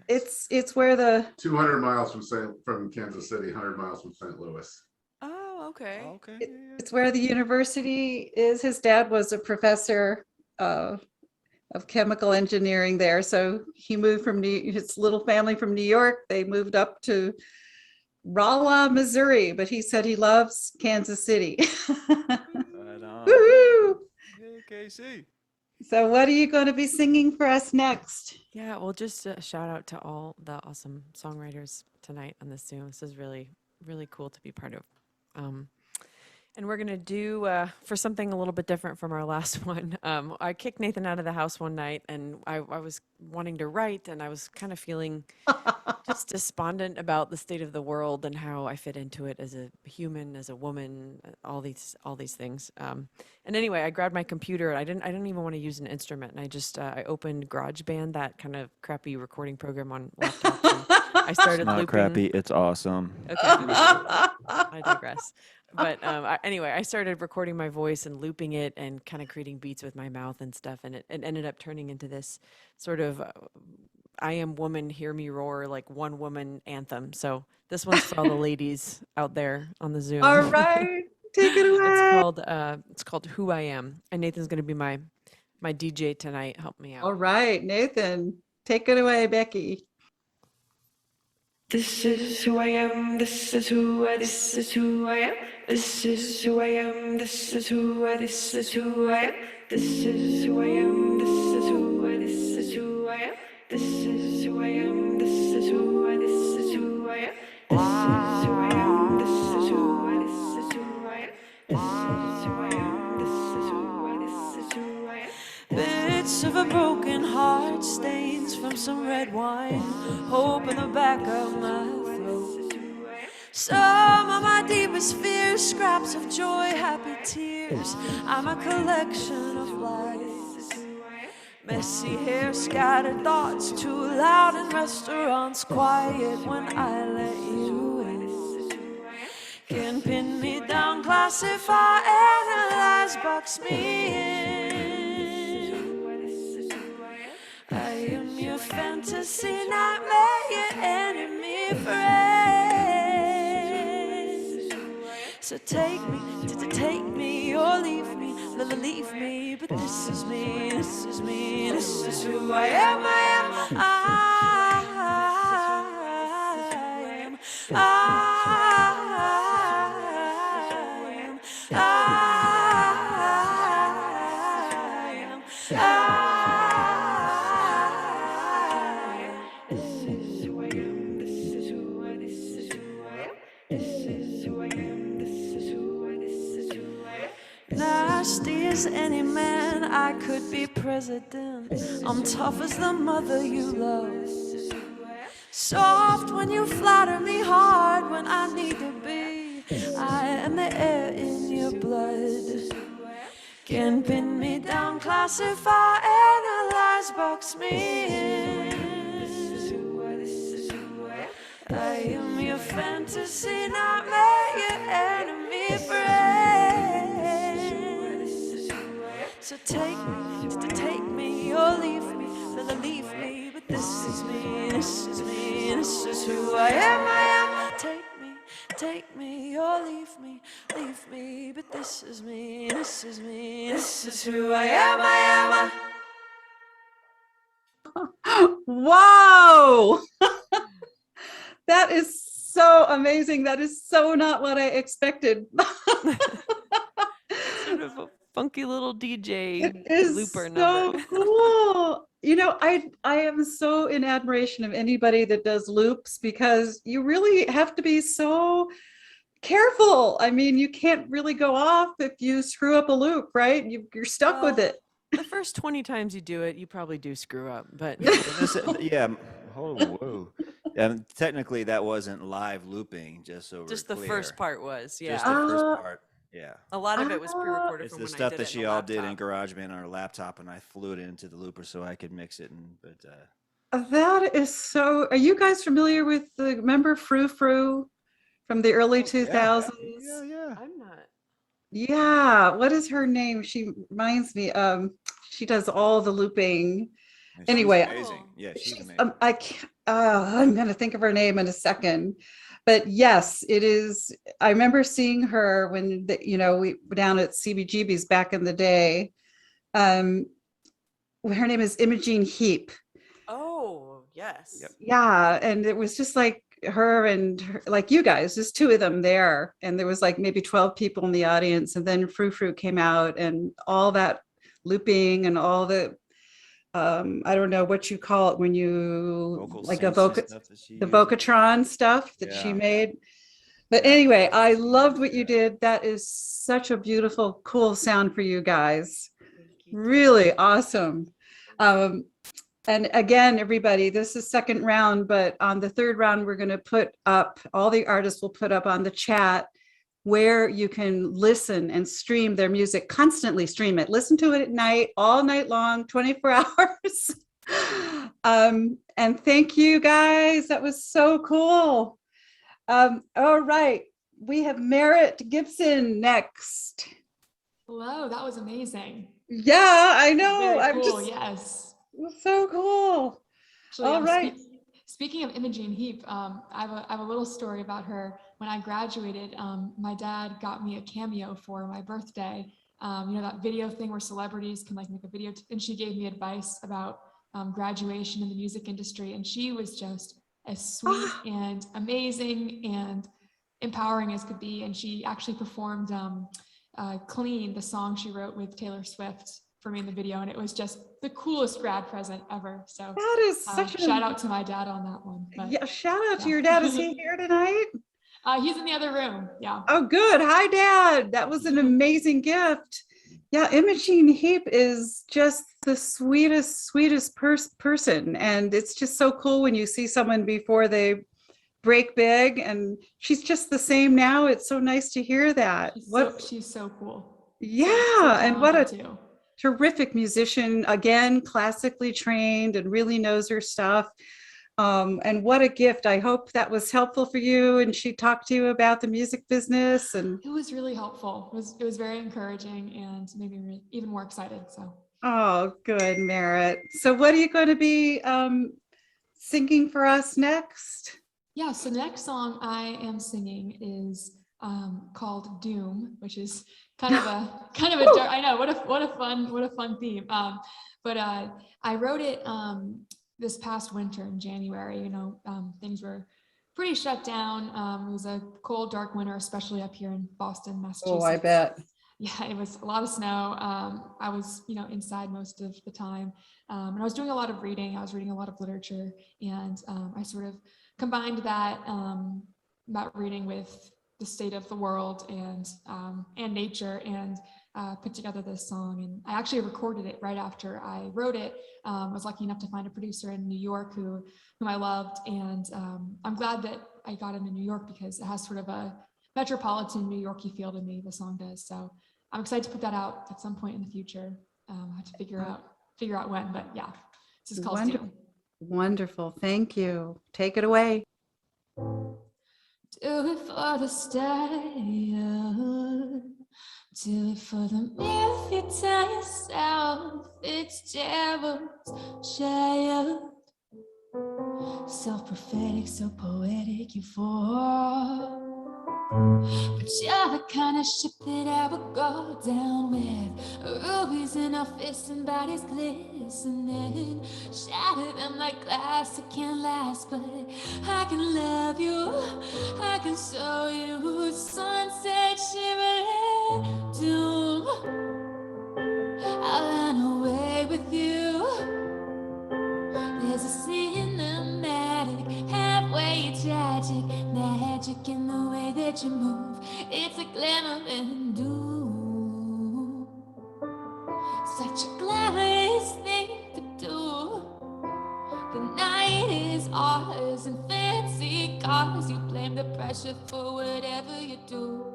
it's where the 200 miles from Kansas City, 100 miles from St. Louis. Oh, okay. Okay. it's where the university is. His dad was a professor of chemical engineering there, so he moved from his little family from New York. They moved up to Rolla, Missouri, but he said he loves Kansas City. Right on. Woo-hoo! Hey, KC. So what are you going to be singing for us next? Yeah, well, just a shout out to all the awesome songwriters tonight on this Zoom. This is really, really cool to be part of. And we're going to do, for something a little bit different from our last one, I kicked Nathan out of the house one night, and I was wanting to write, and I was kind of feeling just despondent about the state of the world and how I fit into it as a human, as a woman, all these things. And anyway, I grabbed my computer, and I didn't even want to use an instrument, and I just I opened GarageBand, that kind of crappy recording program on laptops. And I started It's not looping. crappy. It's awesome. Okay, I digress. But anyway, I started recording my voice and looping it and kind of creating beats with my mouth and stuff. And it ended up turning into this sort of I Am Woman, Hear Me Roar, like one woman anthem. So this one's for all the ladies out there on the Zoom. All right, take it away. It's called Who I Am. And Nathan's going to be my DJ tonight. Help me out. All right, Nathan, take it away, Becky. This is who I am, this is who I am, this is who I am, this is who I am, this is who I am, this is who I am, this is who I am, this is who I am, this is who I am, this is who I am, this is who I am, this is who I am, this is who I am, this is who I am, this is who I am, this is who I am, this is who I am, this is who I am. Bits of a broken heart, stains from some red wine, hope in the back of my throat. Some of my deepest fears, scraps of joy, happy tears. I'm a collection of lies. Messy hair, scattered thoughts, too loud in restaurants, quiet when I let you in. Can pin me down, classify, analyze, box me in. I am your fantasy nightmare, your enemy friend. So take me or leave me, leave me. But this is me, this is me, this is who I am, Nasty as any man, I could be president. I'm tough as the mother you love. Soft when you flatter me, hard when I need to be. I am the air in your blood. Can pin me down, classify, analyze, box me in. I am your fantasy nightmare, your enemy friend. So take me or leave me, leave me. But this is me, this is me, this is who I am. Take me or leave me. But this is me, this is me, this is who I am. Whoa! That is so amazing. That is so not what I expected. Sort of a funky little DJ It is looper so number. cool. I am so in admiration of anybody that does loops because you really have to be so careful. I mean, you can't really go off if you screw up a loop, right? You're stuck with Well, it. The first 20 times you do it, you probably do screw up, but Yeah. Oh, whoa. Technically, that wasn't live looping, just so we're just the clear. first part was, yeah. Just the first Ah. part. Yeah. A lot of it was pre-recorded It's from the when I stuff did that it she in the all did in laptop. GarageBand on her laptop, and I flew it into the looper so I could mix it. That is so. Are you guys familiar with the remember Frou Frou from the early 2000s? Yeah. I'm not. Yeah. What is her name? She reminds me. She does all the looping. And Anyway, she's amazing. Yeah, she's amazing. I can't, I'm going to think of her name in a second. But yes, it is. I remember seeing her when, we were down at CBGB's back in the day. Her name is Imogene Heap. Oh, yes. Yep. Yeah. And it was just like her and like you guys, just two of them there. And there was like maybe 12 people in the audience. And then Frou Frou came out and all that looping and all the I don't know what you call it when you Vocal like synths and stuff that she the uses. Vocatron stuff that she Yeah. made. But Yeah. anyway, I She loved uses what you that. did. That is such a beautiful, cool sound for you guys. Thank you. Really awesome. And again, everybody, this is second round, but on the third round, we're going to put up, all the artists will put up on the chat where you can listen and stream their music, constantly stream it. Listen to it at night, all night long, 24 hours. And thank you guys. That was so cool. All right. We have Merritt Gibson next. Hello, that was amazing. Yeah, I know. Very I'm cool, just yes. so cool. Actually, All right. Speaking of Imogene Heap, I have a little story about her. When I graduated, my dad got me a cameo for my birthday. That video thing where celebrities can like make a video, and she gave me advice about graduation in the music industry. And she was just as sweet and amazing and empowering as could be. And she actually performed Clean, the song she wrote with Taylor Swift, for me in the video, and it was just the coolest grad present ever. So That is such shout out to my dad on that one. But, yeah, shout out to yeah. your dad. Is he here tonight? He's in the other room. Yeah. Oh, good. Hi, Dad. That was an amazing gift. Yeah, Imogene Heap is just the sweetest person. And it's just so cool when you see someone before they break big, and she's just the same now. It's so nice to hear that. She's so cool. Yeah, So and what a talented, too. terrific musician, again, classically trained and really knows her stuff. And what a gift. I hope that was helpful for you and she talked to you about the music business. And It was really helpful. It was very encouraging and made me even more excited. So oh, good, Merritt. So what are you going to be singing for us next? yeah, so the next song I am singing is called Doom, which is kind of a dark, I know, what a fun theme. But I wrote it this past winter in January. Things were pretty shut down. It was a cold, dark winter, especially up here in Boston, Massachusetts. Oh, I bet. Yeah, it was a lot of snow. I was, inside most of the time. And I was doing a lot of reading. I was reading a lot of literature, and I sort of combined that reading with the state of the world and nature, and put together this song. And I actually recorded it right after I wrote it. I was lucky enough to find a producer in New York whom I loved, and I'm glad that I got him in New York because it has sort of a metropolitan New Yorky feel to me. The song does. So I'm excited to put that out at some point in the future. I have to figure out when, but yeah, this is called Doom. Wonderful. Thank you. Take it away. Do it for the stallion. Do it for the myth you tell yourself. It's Gerald's child. Self-prophetic, so poetic, you fall. But you're the kind of ship that I would go down with. Rubies in our fists and bodies glistening. Shatter them like glass, it can't last. But I can love you, I can show you. Sunset shimmering doom. I'll run away with you. There's a cinematic, halfway tragic magic in the way that you move. It's a glamour and doom. Such a glamorous thing to do. The night is ours and fancy cars. You blame the pressure for whatever you do.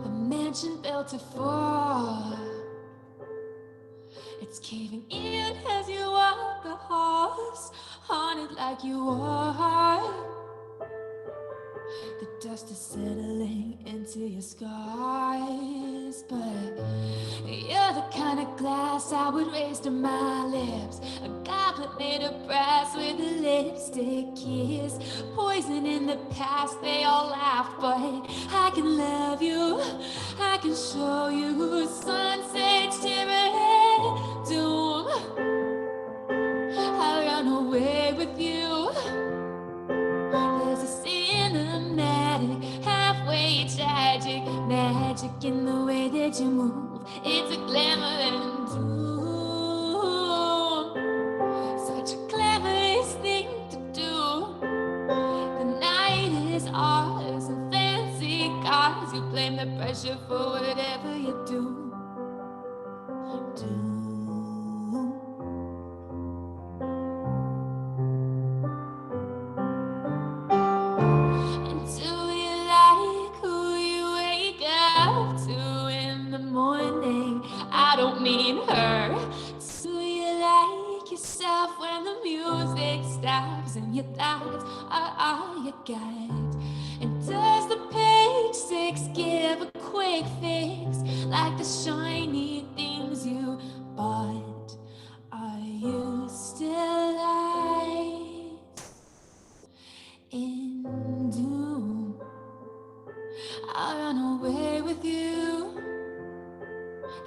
A mansion built to fall. It's caving in as you walk the halls, haunted like you are. The dust is settling into your scars, but you're the kind of glass I would raise to my lips. A goblet made of brass with a lipstick kiss. Poison in the past, they all laughed, but I can love you, I can show you. Sunset shimmering doom. I'll run away with you. There's a cinematic, halfway tragic magic in the way that you move. It's a glamour and doom. Such a glamorous thing to do. The night is ours and fancy cars. You blame the pressure for whatever you do. I don't mean her. Do you like yourself when the music stops and your thoughts are all you got? And does the page 6 give a quick fix like the shiny things you bought? Are you still light in doom? I'll run away with you.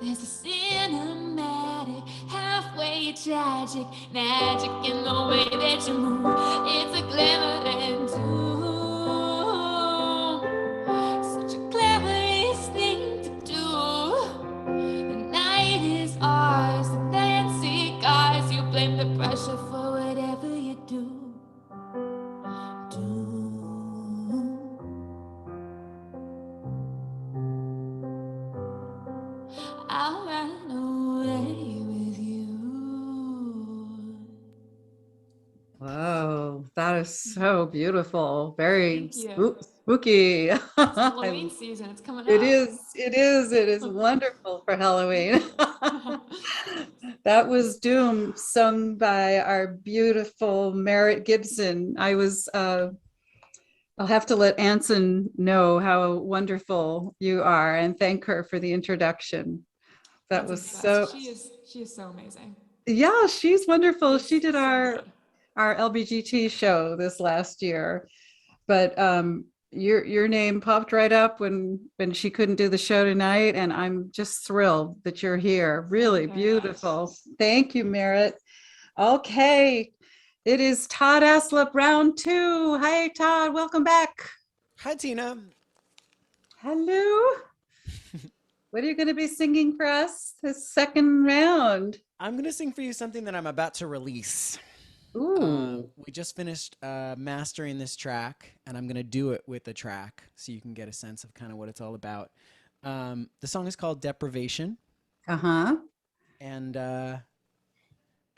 There's a cinematic, halfway tragic magic in the way that you move. It's a glamour and doom. Such a glamorous thing to do. The night is ours, the fancy cars. You blame the pressure for whatever you do. I'll run away with you. Whoa, that is so beautiful. Very Thank you. spooky. It's Halloween season. It's coming up. It is wonderful for Halloween. That was Doom, sung by our beautiful Merritt Gibson. I'll have to let Anson know how wonderful you are and thank her for the introduction. That was so. She is so amazing. Yeah, she's wonderful. She did so our good. LBGT show this last year, but your name popped right up when she couldn't do the show tonight, and I'm just thrilled that you're here. Really beautiful. Thank you, Merritt. Okay, it is Todd Alsup, round 2. Hi, Todd. Welcome back. Hi, Tina. Hello. What are you going to be singing for us this second round? I'm going to sing for you something that I'm about to release. Ooh. We just finished mastering this track, and I'm going to do it with the track so you can get a sense of kind of what it's all about. The song is called Deprivation. Uh-huh. And I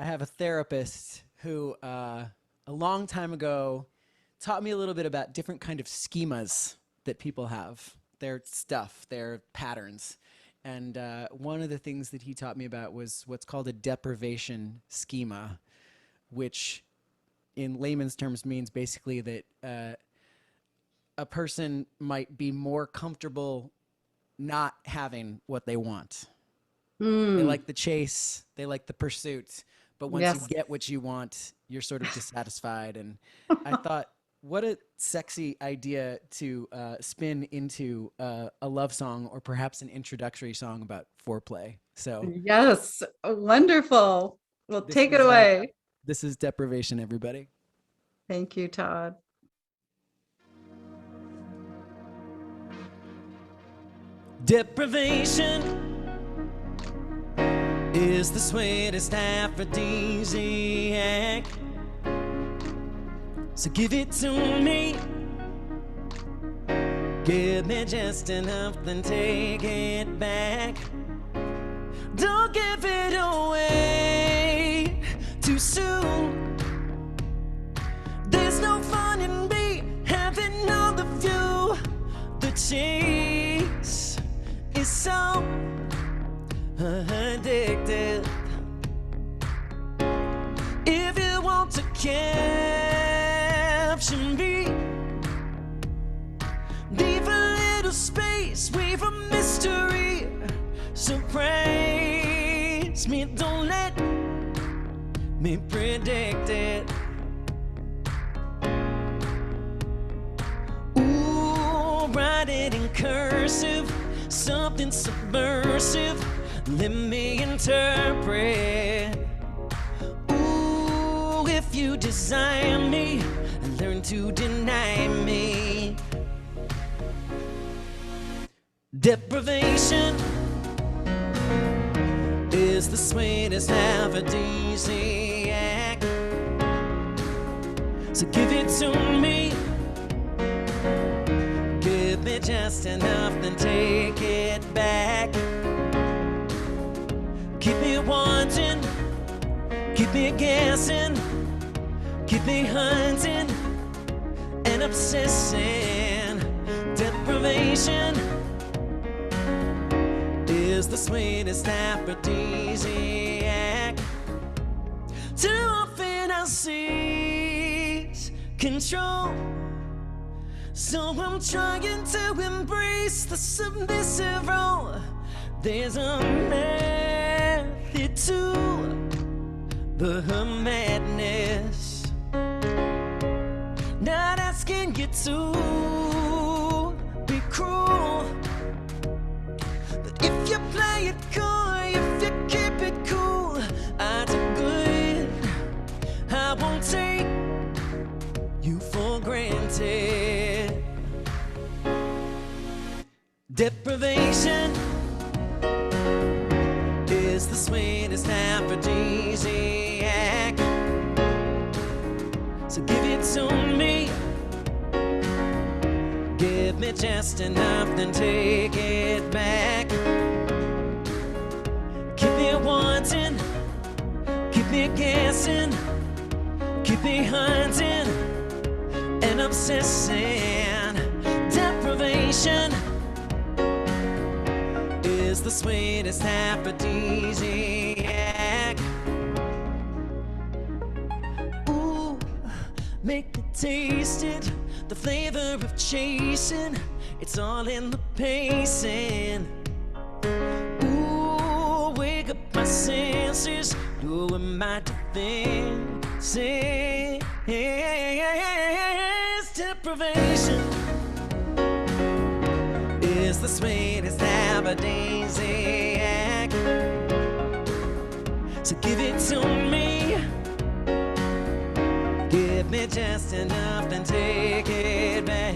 have a therapist who a long time ago taught me a little bit about different kind of schemas that people have, their stuff, their patterns. And one of the things that he taught me about was what's called a deprivation schema, which in layman's terms means basically that a person might be more comfortable not having what they want. They like the chase, they like the pursuit, but once Yes. you get what you want, you're sort of dissatisfied. And I thought, what a sexy idea to spin into a love song, or perhaps an introductory song about foreplay. So Yes, wonderful. Well, this take it is, away. this is Deprivation, everybody. Thank you, Todd. Deprivation is the sweetest aphrodisiac. So give it to me. Give me just enough, then take it back. Don't give it away too soon. There's no fun in me having all of you. The chase is so addictive. If you want to capture me, leave a little space, weave a mystery. Surprise me, don't let me predict it. Ooh, write it in cursive, something subversive. Let me interpret. Ooh, if you desire me, learn to deny me. Deprivation is the sweetest aphrodisiac. So give it to me. Give me just enough, then take it back. Keep me wanting, keep me guessing, keep me hunting and obsessing. Deprivation is the sweetest aphrodisiac. Too often I seize control, so I'm trying to embrace the submissive role. There's a method to the madness. Not asking you to be cruel, but if you play it coy, if you keep it cool, I do good. I won't take you for granted. Deprivation is the sweetest aphrodisiac. So give it to me. Give me just enough, then take it back. Keep me wanting, keep me guessing, keep me hunting and obsessing. Deprivation is the sweetest aphrodisiac. Ooh, make me taste it, the flavor of chasing. It's all in the pacing. Ooh, wake up my senses, doing my defenses. Deprivation is the sweetest aphrodisiac. So give it to me. Give me just enough, then take it back.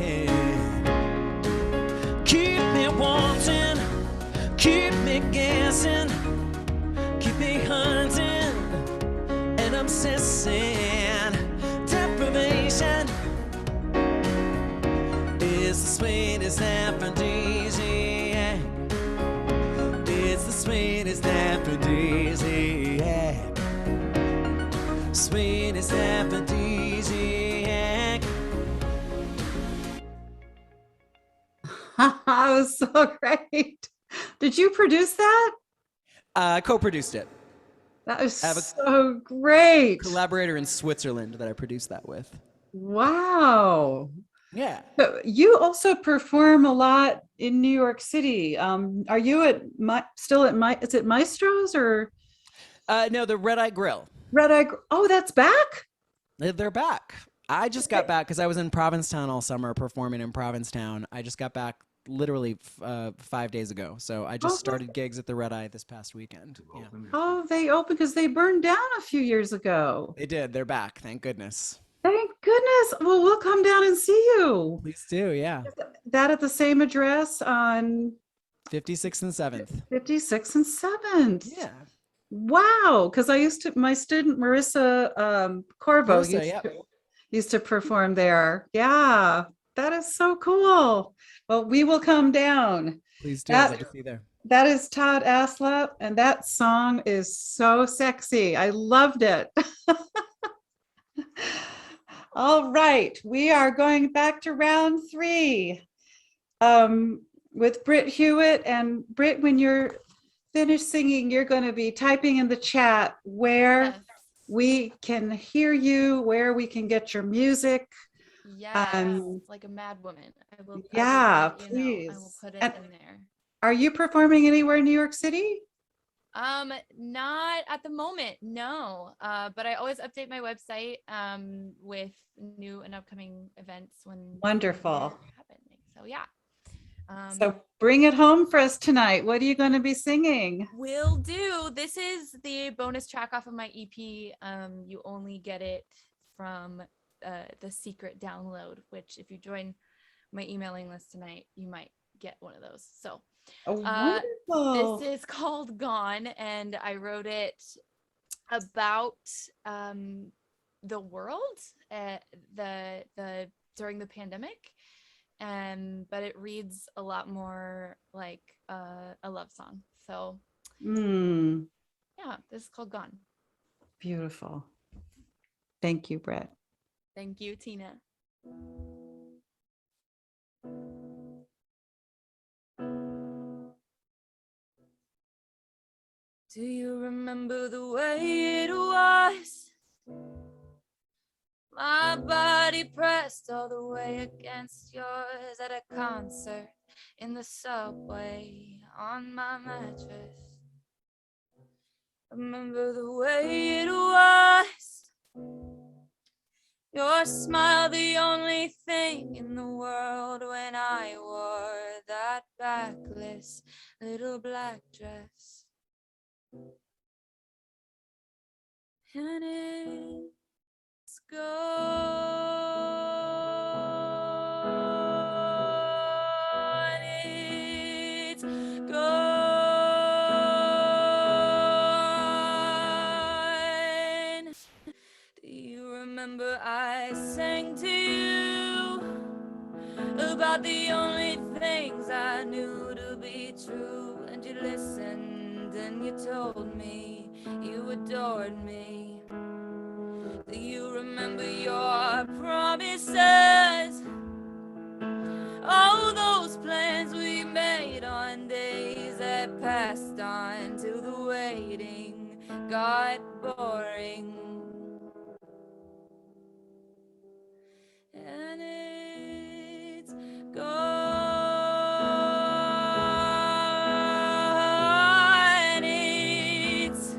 Keep me wanting, keep me guessing, keep me hunting and obsessing. Deprivation is the sweetest aphrodisiac. It's the sweetest aphrodisiac. Sweetest aphrodisiac. That was so great. Did you produce that? Co-produced it. That was I have a so great. Collaborator in Switzerland that I produced that with. Wow. Yeah. But you also perform a lot in New York City. Are you still at is it Maestro's or? No, the Red Eye Grill. Red Eye. Oh, that's back? They're back. I just got back because I was in Provincetown all summer performing in Provincetown. I just got back literally 5 days ago. So I just started gigs at the Red Eye this past weekend. Yeah. Oh, they opened because they burned down a few years ago. They did. They're back. Thank goodness. Thank goodness. Well, we'll come down and see you. Please do. Yeah. That at the same address on 56th and 7th. 56th and 7th. Yeah. Wow. Because I used to, my student Marissa Corvo Marissa, yep. used to perform there. Yeah. That is so cool. Well, we will come down. Please do. I'd love to see you there. That is Todd Alsup, and that song is so sexy. I loved it. All right, we are going back to round 3 with Britt Hewitt. And Britt, when you're finished singing, you're going to be typing in the chat where Yes. we can hear you, where we can get your music. Yes, like a mad woman. I will Yeah, let you know. I will please. put it And- in there. Are you performing anywhere in New York City? Not at the moment, no. But I always update my website with new and upcoming events when Wonderful. they're happening. So yeah. So bring it home for us tonight. What are you going to be singing? Will do. This is the bonus track off of my EP. You only get it from the secret download, which if you join my emailing list tonight, you might get one of those. So Oh, wonderful. this is called Gone, and I wrote it about the world the during the pandemic, but it reads a lot more like a love song. So yeah, this is called Gone. Beautiful. Thank you, Brett. Thank you, Tina. Do you remember the way it was? My body pressed all the way against yours at a concert, in the subway, on my mattress. Remember the way it was? Your smile, the only thing in the world, when I wore that backless little black dress. And it's gone, it's gone. Do you remember I sang to you about the only things I knew to be true? And you listened and you told me you adored me. Do you remember your promises? All those plans we made on days that passed on till the waiting got boring. And it's gone, it's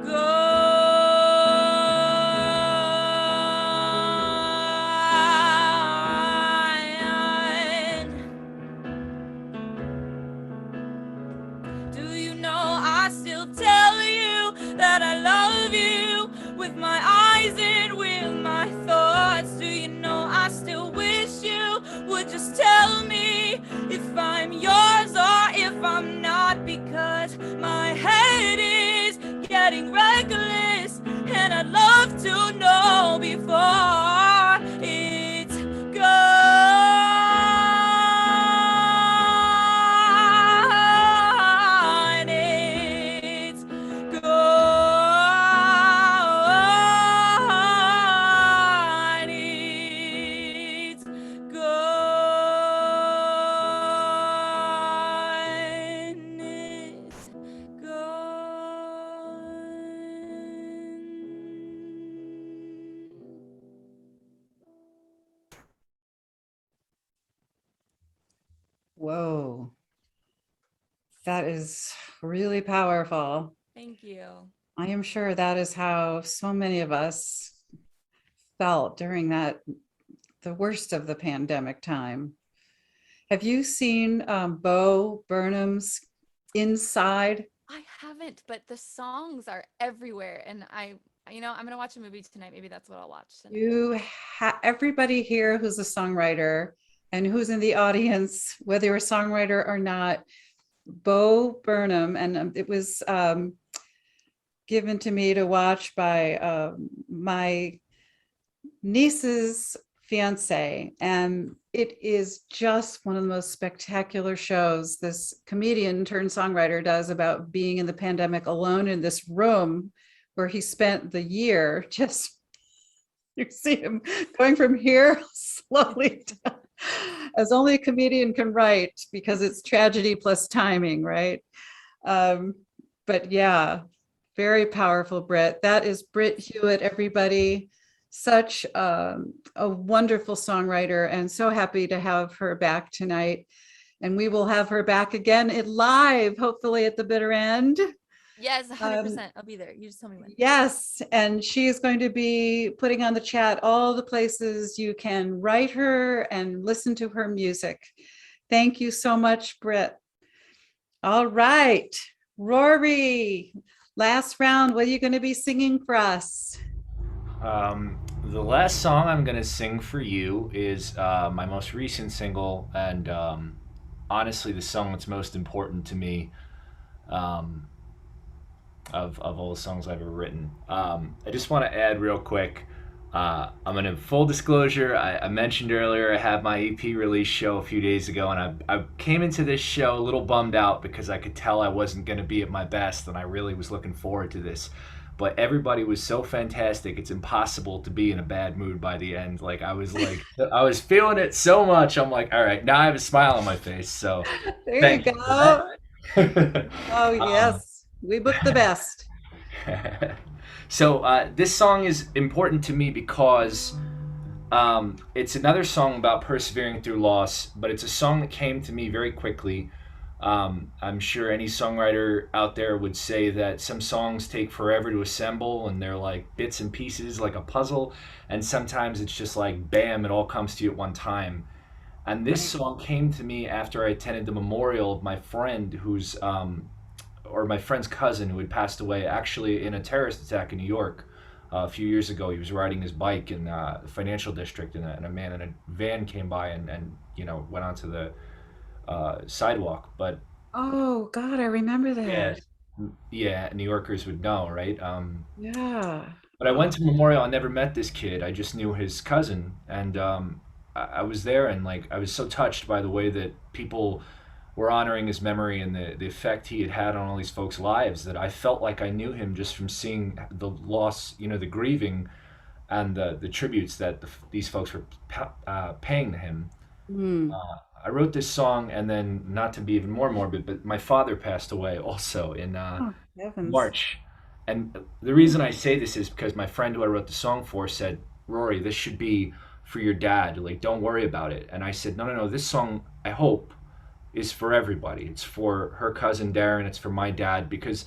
gone. Do you know I still tell you that I love you with my eyes and with my thoughts? Do you know I still wish you would just tell me if I'm yours or if I'm not? Because my head is getting reckless and I'd love to know before it's gone. It's gone. It's gone. It's gone. Whoa. That is really powerful. Thank you. I am sure that is how so many of us felt during the worst of the pandemic time. Have you seen Bo Burnham's Inside? I haven't, but the songs are everywhere, and I'm gonna watch a movie tonight. Maybe that's what I'll watch tonight. Everybody here who's a songwriter and who's in the audience, whether you're a songwriter or not, Bo Burnham, and it was given to me to watch by my niece's fiance, and it is just one of the most spectacular shows this comedian turned songwriter does about being in the pandemic alone in this room where he spent the year. Just you see him going from here slowly down, as only a comedian can write, because it's tragedy plus timing, right? But yeah, very powerful, Britt. That is Britt Hewitt, everybody. Such a wonderful songwriter, and so happy to have her back tonight. And we will have her back again live, hopefully at the bitter end. Yes, 100%. I'll be there. You just tell me when. Yes, and she is going to be putting on the chat all the places you can write her and listen to her music. Thank you so much, Britt. All right, Rory, last round. What are you going to be singing for us? The last song I'm going to sing for you is my most recent single, and honestly the song that's most important to me of all the songs I've ever written. I just want to add real quick, I'm going to, full disclosure, I mentioned earlier I had my EP release show a few days ago, and I came into this show a little bummed out because I could tell I wasn't going to be at my best, and I really was looking forward to this. But everybody was so fantastic, it's impossible to be in a bad mood by the end. I was feeling it so much. I'm like, all right, now I have a smile on my face. So there you go. Oh, yes. We booked the best. So this song is important to me because it's another song about persevering through loss, but it's a song that came to me very quickly. I'm sure any songwriter out there would say that some songs take forever to assemble, and they're like bits and pieces, like a puzzle, and sometimes it's just like bam, it all comes to you at one time. And this song came to me after I attended the memorial of my friend who's or my friend's cousin who had passed away actually in a terrorist attack in New York a few years ago. He was riding his bike in the financial district, and a man in a van came by and went onto the sidewalk. But oh God, I remember that. Yeah, New Yorkers would know, right? Yeah. But I went to memorial. I never met this kid. I just knew his cousin, and I was there, and I was so touched by the way that people were honoring his memory and the effect he had on all these folks' lives, that I felt like I knew him just from seeing the loss, the grieving, and the tributes that these folks were paying to him. I wrote this song, and then, not to be even more morbid, but my father passed away also in March. And the reason I say this is because my friend who I wrote the song for said, Rory, this should be for your dad. Don't worry about it. And I said, no, this song, I hope, is for everybody. It's for her cousin Darren. It's for my dad, because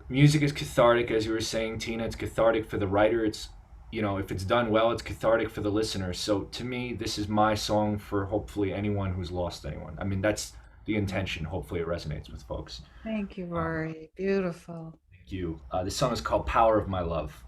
music is cathartic, as you were saying, Tina. It's cathartic for the writer. It's if it's done well, it's cathartic for the listener. So to me, this is my song for hopefully anyone who's lost anyone. I mean, that's the intention. Hopefully it resonates with folks. Thank you, Rory. Beautiful. Thank you. This song is called Power of My Love.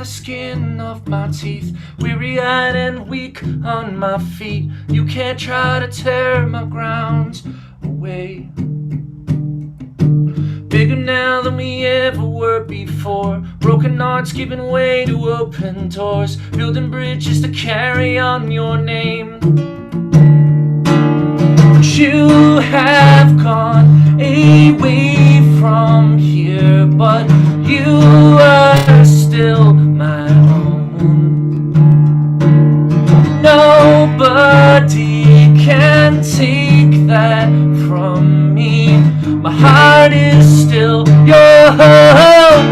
Skin of my teeth, weary-eyed and weak on my feet. You can't try to tear my grounds away. Bigger now than we ever were before. Broken hearts giving way to open doors, building bridges to carry on your name. You have gone away from here, but you are still my own. Nobody can take that from me. My heart is still your hope.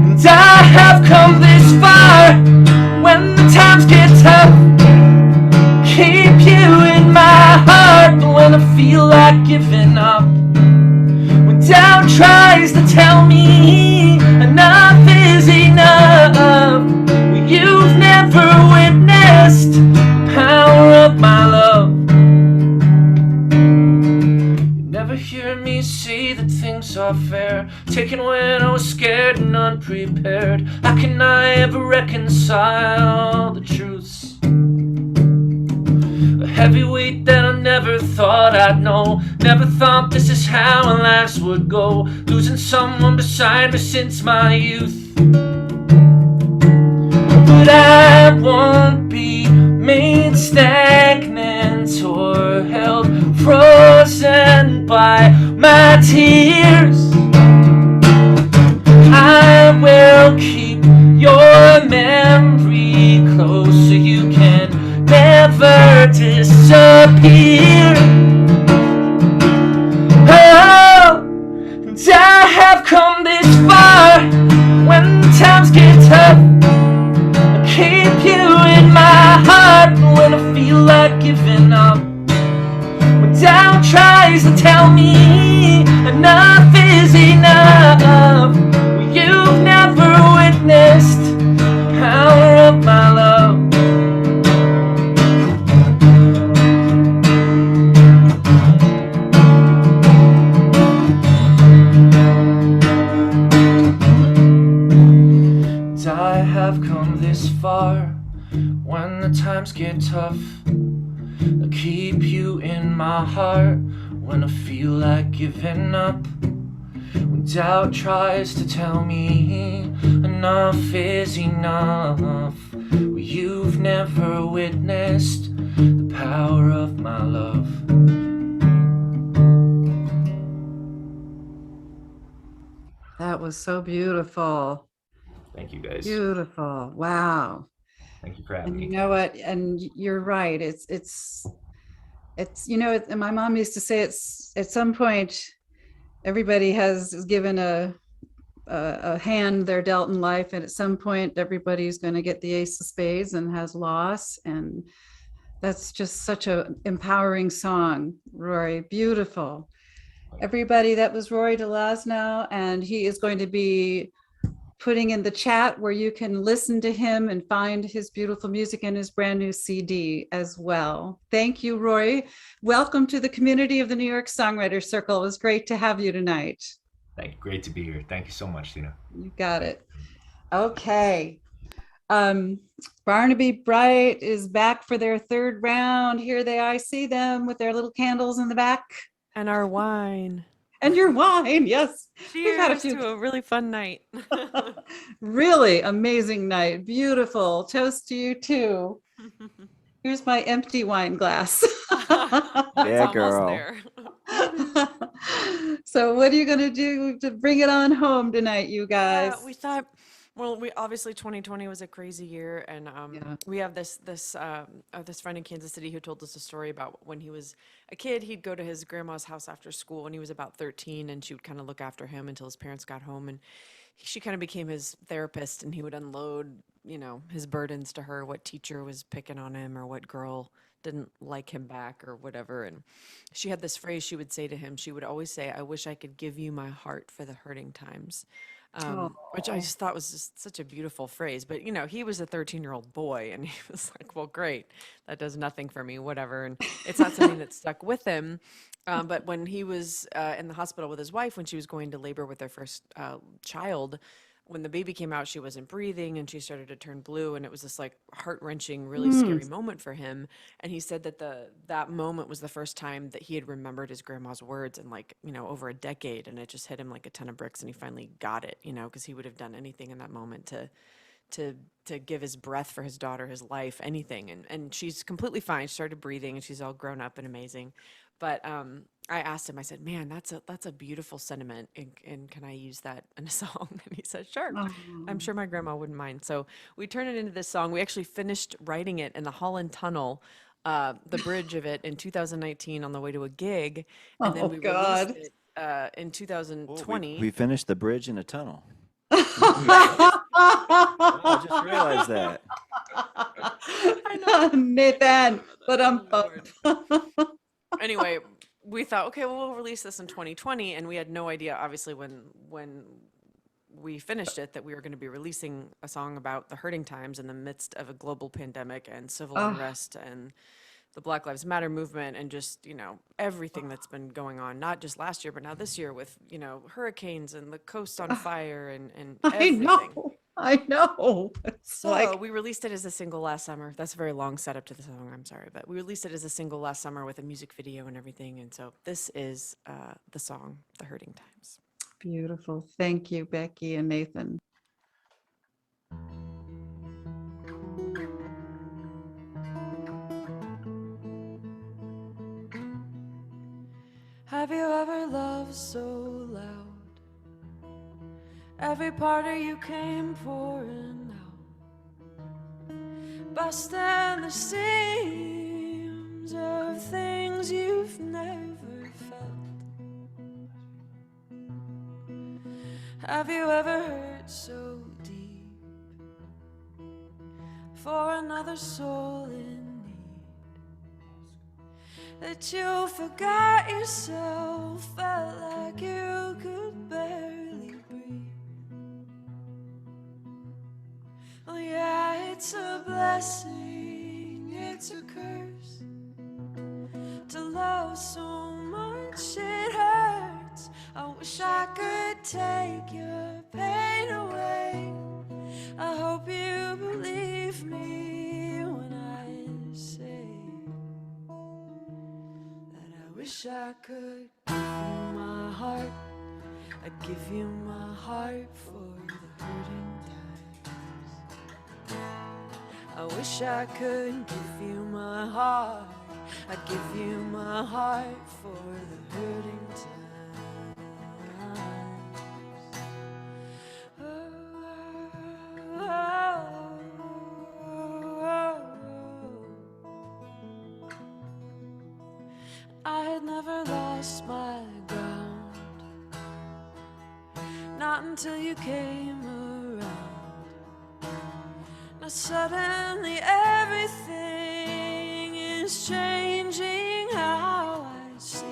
And I have come this far when the times get tough. Keep you in my heart when I feel like giving up. When doubt tries to tell me enough is enough. Well, you've never witnessed the power of my love. You never hear me say that things are fair, taken when I was scared and unprepared. How can I ever reconcile the truths? A heavy weight that I never thought I'd know. Never thought this is how our lives would go. Losing someone beside me since my youth. But I won't be made stagnant or held frozen by my tears. I will keep your memory close so you can never disappear. Oh, and I have come this far when times get tough. I keep you in my heart when I feel like giving up. When doubt tries to tell me enough is enough. Well, you've never witnessed the power of my love. And I have come this far when the times get tough. I keep you in my heart when I feel like giving up. When doubt tries to tell me enough is enough. Well, you've never witnessed the power of my love. That was so beautiful. Thank you, guys. Beautiful. Wow. Thank you for having And you me. know what? And you're right. It's and my mom used to say it's at some point everybody has given a hand they're dealt in life, and at some point everybody's going to get the ace of spades and has loss. And that's just such a empowering song, Rory. Beautiful. Everybody, that was Rory D'Lasnow, and he is going to be putting in the chat where you can listen to him and find his beautiful music and his brand new CD as well. Thank you, Rory. Welcome to the community of the New York Songwriter Circle. It was great to have you tonight. Thank you. Great to be here. Thank you so much, Tina. You got it. Okay. Barnaby Bright is back for their third round. Here I see them with their little candles in the back. And our wine. And your wine, yes. We've had a Cheers to a really fun night. Really amazing night. Beautiful. Toast to you too. Here's my empty wine glass. Yeah, girl. So what are you going to do to bring it on home tonight, you guys? We thought, well, we obviously 2020 was a crazy year, and we have this friend in Kansas City who told us a story about when he was a kid. He'd go to his grandma's house after school when he was about 13, and she would kind of look after him until his parents got home, and she kind of became his therapist, and he would unload, his burdens to her, what teacher was picking on him or what girl didn't like him back or whatever. And she had this phrase she would say to him. She would always say, "I wish I could give you my heart for the hurting times." Which I just thought was just such a beautiful phrase. But, he was a 13-year-old boy, and he was like, well, great. That does nothing for me, whatever. And it's not something that stuck with him. But when he was in the hospital with his wife, when she was going to labor with their first child, when the baby came out, she wasn't breathing and she started to turn blue. And it was this like heart-wrenching, really scary moment for him. And he said that that moment was the first time that he had remembered his grandma's words in over a decade. And it just hit him like a ton of bricks, and he finally got it, because he would have done anything in that moment to give his breath for his daughter, his life, anything. And she's completely fine. She started breathing and she's all grown up and amazing. But I asked him, I said, man, that's a beautiful sentiment. And can I use that in a song? And he said, sure. I'm sure my grandma wouldn't mind. So we turned it into this song. We actually finished writing it in the Holland Tunnel the bridge of it in 2019 on the way to a gig, and then Oh, we God. released it in Oh, 2020. we finished the bridge in a tunnel. I just realized that. I know. Nathan, but Oh, Lord. Anyway, we thought, okay, well, we'll release this in 2020, and we had no idea, obviously, when we finished it, that we were going to be releasing a song about the hurting times in the midst of a global pandemic and civil unrest and the Black Lives Matter movement and just, everything that's been going on, not just last year, but now this year with, hurricanes and the coast on fire and everything. I know. It's So like, we released it as a single last summer. That's a very long setup to the song, I'm sorry. But we released it as a single last summer with a music video and everything. And so this is the song, The Hurting Times. beautiful. Thank you, Becky and Nathan. Have you ever loved so loud? Every part of you came pouring out, busting the seams of things you've never felt. Have you ever hurt so deep for another soul in need that you forgot yourself, felt like you could barely breathe? Oh yeah, it's a blessing, it's a curse to love so much it hurts. I wish I could take your pain away. I hope you believe me when I say that I wish I could give you my heart. I'd give you my heart for the hurting times. I wish I could give you my heart. I'd give you my heart for the hurting times. I had never lost my ground, not until you came around. Now suddenly everything is changing how I see.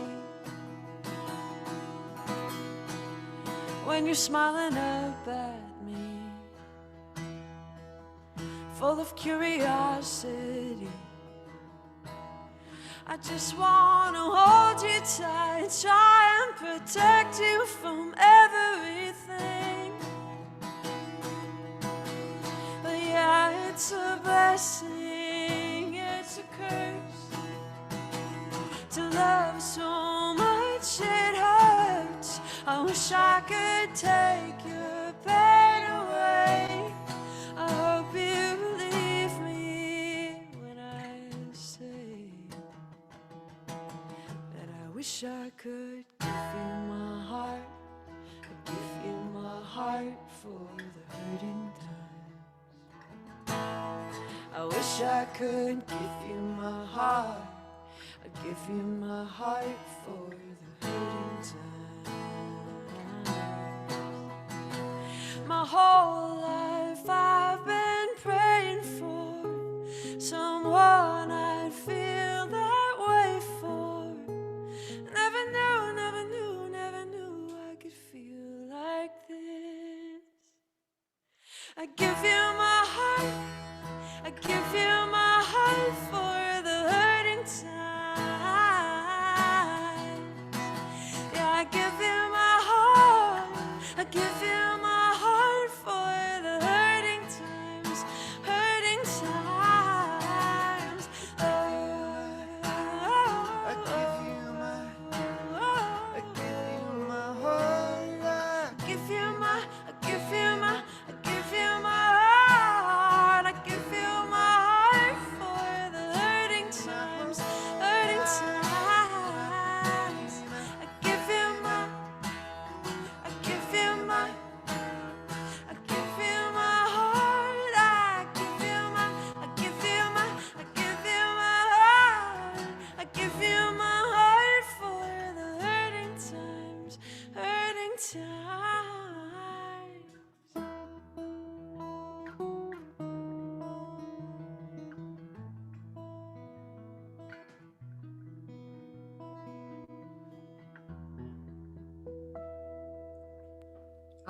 When you're smiling up at me, full of curiosity, I just want to hold you tight, try and protect you from everything. But yeah, it's a blessing, it's a curse to love so much it hurts. I wish I could take your pain away. I hope you believe me when I say that I wish I could give you my heart. I'd give you my heart for the hurting times. I wish I could give you my heart. I'd give you my heart for the hurting times. My whole life I've been praying for someone I'd feel that way for. Never knew I could feel like this. I give you my heart, I give you my heart for the hurting times. Yeah, I give you my heart, I give you my heart for the hurting times, hurting times. I give you my heart. I give you my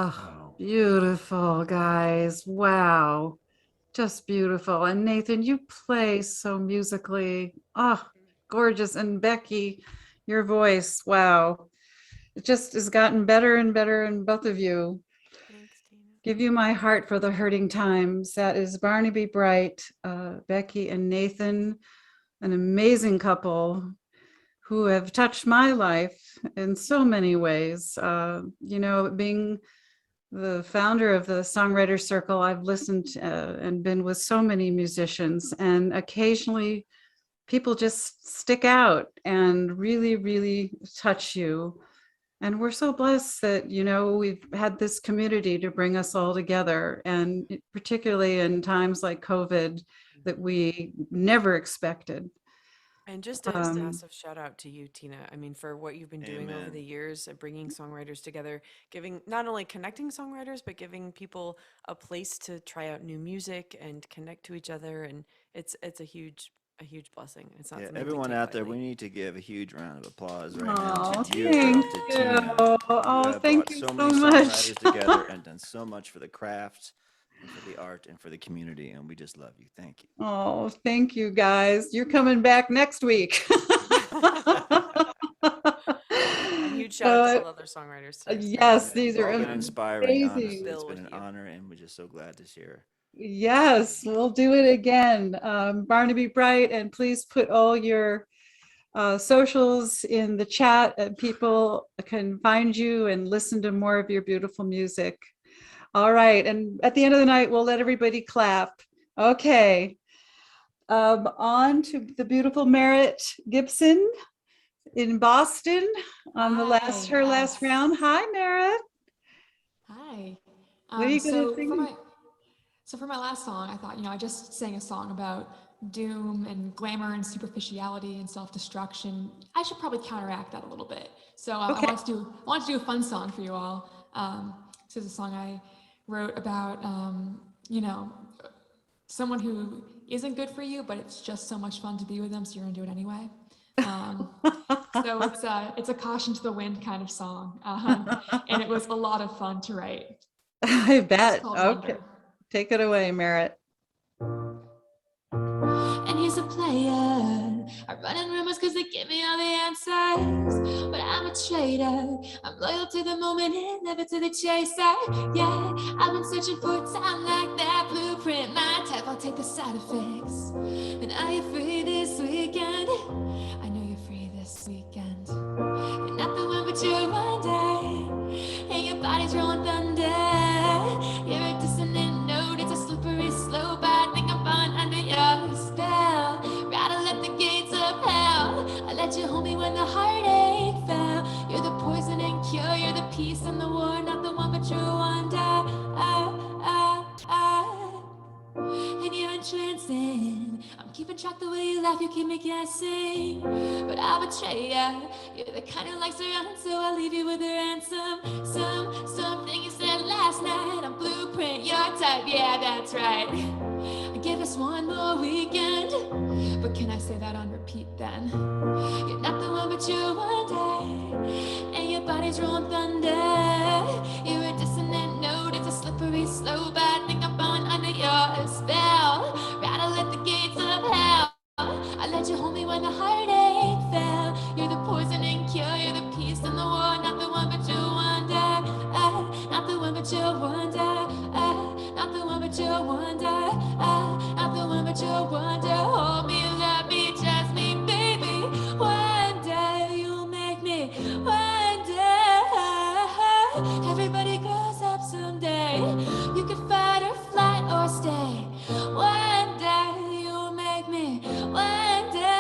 Oh, beautiful, guys. Wow. Just beautiful. And Nathan, you play so musically. Oh, gorgeous. And Becky, your voice. Wow. It just has gotten better and better in both of you. Thanks, Tina. Give you my heart for the hurting times. That is Barnaby Bright, Becky and Nathan, an amazing couple who have touched my life in so many ways. Being the founder of the Songwriter Circle, I've listened and been with so many musicians, and occasionally people just stick out and really, really touch you. And we're so blessed that, we've had this community to bring us all together, and particularly in times like COVID that we never expected. And just a Um, massive shout out to you, Tina. I mean, for what you've been doing over Amen. the years, bringing songwriters together, giving not only connecting songwriters, but giving people a place to try out new music and connect to each other. And it's a huge blessing. It's not Yeah, something we everyone take out there, we lightly. need to give a huge round of applause right now Oh, to you, thank girl, to you. Tina. You Oh, have thank brought you so so many much. songwriters together and done so much for the craft and for the art and for the community, and we just love you. Thank you. Oh, thank you, guys. You're coming back next week. A huge shout out to all the other songwriters too. Yes, these You've are all been inspiring, honestly. amazing. It's Bill been with an you. honor, and we're just so glad to share. Yes, we'll do it again. Barnaby Bright, and please put all your socials in the chat, and people can find you and listen to more of your beautiful music. All right, and at the end of the night, we'll let everybody clap. Okay. On to the beautiful Merritt Gibson in Boston on her last Yes. round. Hi, Merritt. Hi. What are you going to So sing? for my last song, I thought, I just sang a song about doom and glamour and superficiality and self-destruction. I should probably counteract that a little bit. So I Okay. wanted to do a fun song for you all. This is a song I wrote about, someone who isn't good for you, but it's just so much fun to be with them, so you're gonna do it anyway. So it's a caution to the wind kind of song, and it was a lot of fun to write. I It's bet. called Okay. Wonder. Take it away, Merritt. And he's a player. I'm running rumors because they give me all the answers. But I'm a traitor. I'm loyal to the moment and never to the chaser. Yeah, I've been searching for a time like that blueprint. My type, I'll take the side effects. And are you free this weekend? I know you're free this weekend. You're not the one, but you're Wonder. And your body's rolling thunder. You're a dissonant note. It's a slippery slope. I think I'm falling under your spell. Rattle at the gates of hell. I let you hold me when the heartache fell. You're the poison and cure. You're the peace and the war. Not the one, but you're Wonder. And you're entrancing. I'm keeping track the way you laugh, you keep me guessing. But I'll betray ya. You're the kind who likes to run, so I'll leave you with a ransom. Something you said last night. I'm blueprint, your type, yeah, that's right. Give us one more weekend. But can I say that on repeat then? You're not the one, but you're Wonder. And your body's rolling thunder. You're a dissonant note, it's a slippery slope. I think I'm falling under your spell. Rattle at the gates of hell. I let you hold me when the heartache fell. You're the poison and cure, you're the peace and the war. Not the one, but you're Wonder. Not the one, but you're Wonder. Not the one, but you're Wonder. Not the one, but you're Wonder. Hold me, love me, trust me, baby. One day you'll make me wonder. Everybody grows up someday. You can fight or flight or stay. One day you'll make me wonder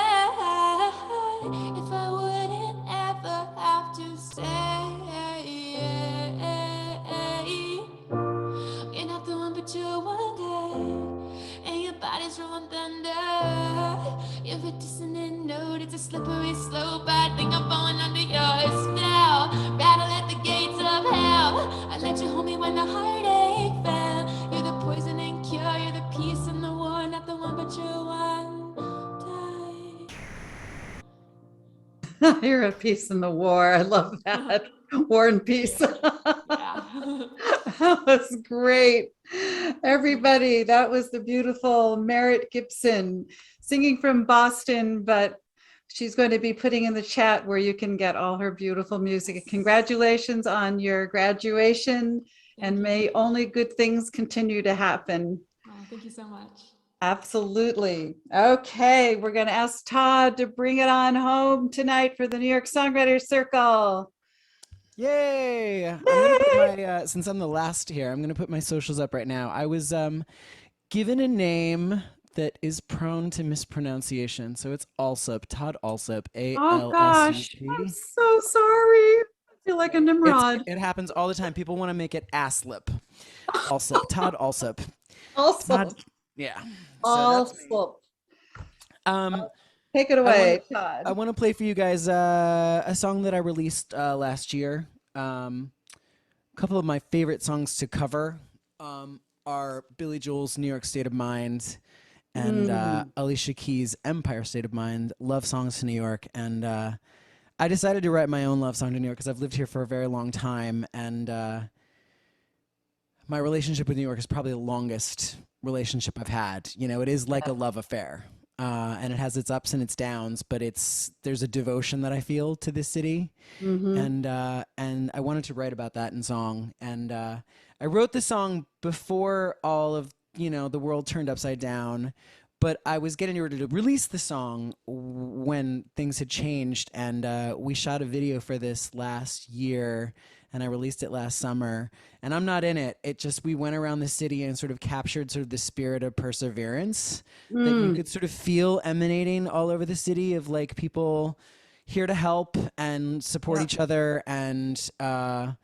if I wouldn't ever have to say. You're not the one, but you're Wonder. And your body's rolling thunder. You're a dissonant note, it's a slippery slope. I think I'm falling under your spell. Rattle at the gates of hell. I let you hold me when the heartache fell. You're the poison and cure, you're the peace and the war. Not the one, but you're Wonder. You're a peace in the war. I love that. War and peace. Yeah. That was great. Everybody, that was the beautiful Merritt Gibson singing from Boston, but she's going to be putting in the chat where you can get all her beautiful music. Congratulations on your graduation, and may only good things continue to happen. Oh, thank you so much. Absolutely. Okay, we're going to ask Todd to bring it on home tonight for the New York Songwriters Circle. Yay! I'm gonna put my since I'm the last here, I'm gonna put my socials up right now. I was given a name that is prone to mispronunciation, so it's Alsup, Todd Alsup, Oh gosh, A-L-S-U-P. I'm so sorry. I feel like a Nimrod. It happens all the time. People want to make it Aslip. Alsup, Todd Alsup. Also, Todd, yeah. So that's me. also. Take it away, Todd. I want to play for you guys a song that I released last year. A couple of my favorite songs to cover are Billy Joel's New York State of Mind and Alicia Keys' Empire State of Mind, love songs to New York. And I decided to write my own love song to New York because I've lived here for a very long time. And my relationship with New York is probably the longest relationship I've had. You know, it is like a love affair. And it has its ups and its downs, but there's a devotion that I feel to this city, and I wanted to write about that in song. And I wrote the song before all of the world turned upside down, but I was getting ready to release the song when things had changed, and we shot a video for this last year. And I released it last summer, and I'm not in it. We went around the city and sort of captured sort of the spirit of perseverance that you could sort of feel emanating all over the city, of like people here to help and support each other. And so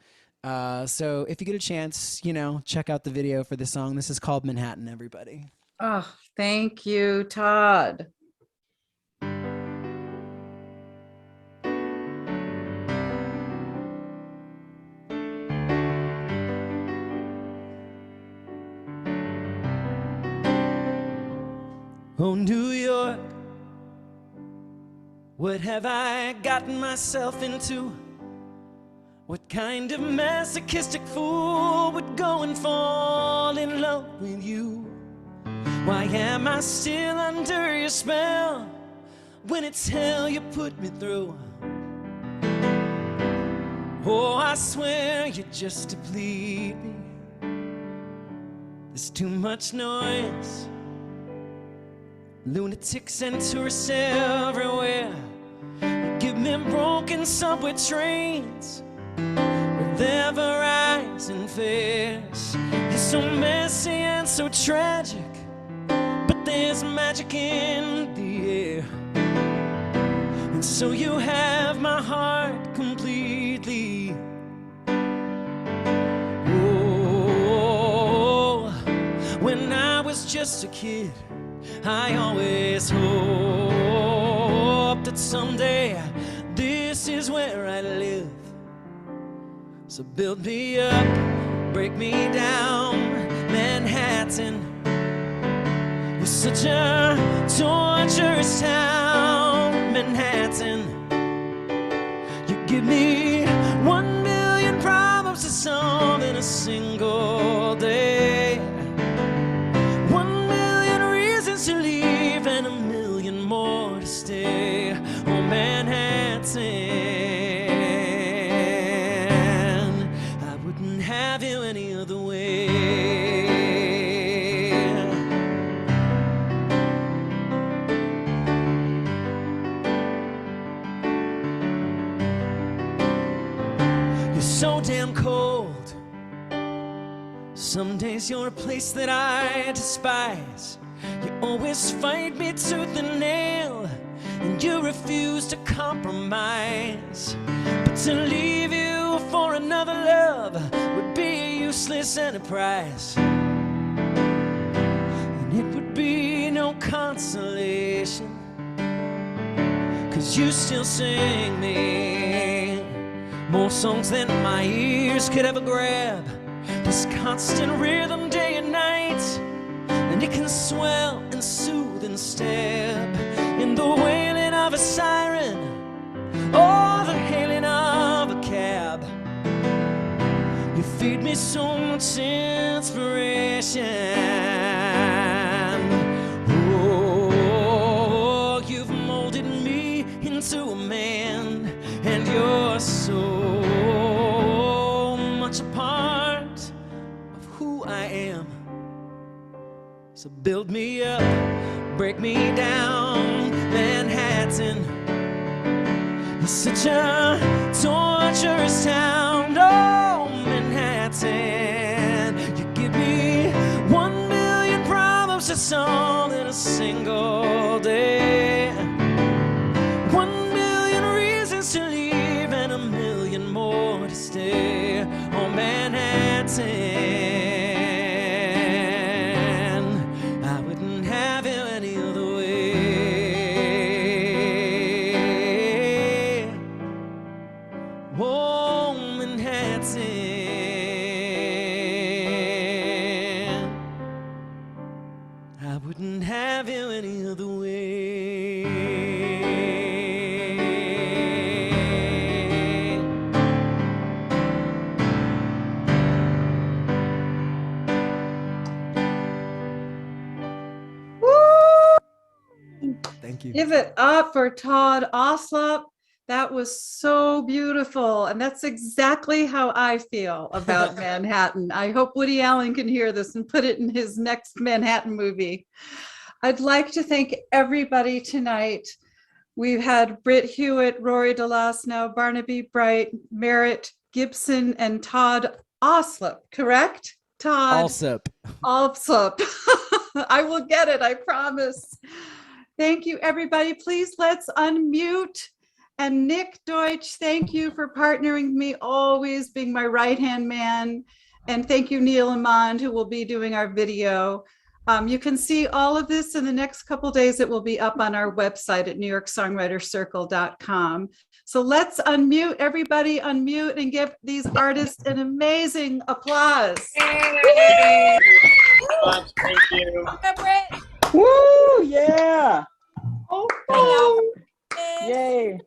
if you get a chance, check out the video for this song. This is called Manhattan, everybody. Oh, thank you, Todd. Oh, New York, what have I gotten myself into? What kind of masochistic fool would go and fall in love with you? Why am I still under your spell when it's hell you put me through? Oh, I swear you're just to please me. There's too much noise, lunatics and tourists everywhere. You give me broken subway trains with ever-rising fares. You're so messy and so tragic, but there's magic in the air. And so you have my heart completely. Oh, when I was just a kid, I always hoped that someday this is where I live. So build me up, break me down, Manhattan. You're such a torturous town, Manhattan. You give me 1 million problems to solve in a single day. 1 million reasons to leave and 1 million more to stay. Oh, Manhattan, I wouldn't have you any other way. You're so damn cold. Some days you're a place that I despise. You always fight me tooth and nail, and you refuse to compromise. But to leave you for another love would be a useless enterprise, and it would be no consolation, 'cause you still sing me more songs than my ears could ever grab. This constant rhythm day and night, and it can swell and soothe and stab in the wailing of a siren or the hailing of a cab. You feel feed me so much inspiration. Oh, you've molded me into a man, and you're so much a part of who I am. So build me up, break me down, Manhattan. It's such a torturous town, oh Manhattan. You give me 1 million problems, that's all in a single day. 1 million reasons to leave and 1 million more to stay. Oh Manhattan, I wouldn't have you any other way. Oh, Manhattan, I wouldn't have you any other way. Thank you. Give it up for Todd Alsup. That was so beautiful. And that's exactly how I feel about Manhattan. I hope Woody Allen can hear this and put it in his next Manhattan movie. I'd like to thank everybody tonight. We've had Britt Hewitt, Rory D'Lasnow, Barnaby Bright, Merritt Gibson, and Todd Alsup, correct? Todd Alsup. Alsup. I will get it, I promise. Thank you, everybody. Please let's unmute. And Nick Deutsch, thank you for partnering with me, always being my right-hand man. And thank you, Neil Amand, who will be doing our video. You can see all of this in the next couple days. It will be up on our website at newyorksongwritercircle.com. So let's unmute, everybody unmute and give these artists an amazing applause. Thank you. Woo! Yeah! Oh, Yay!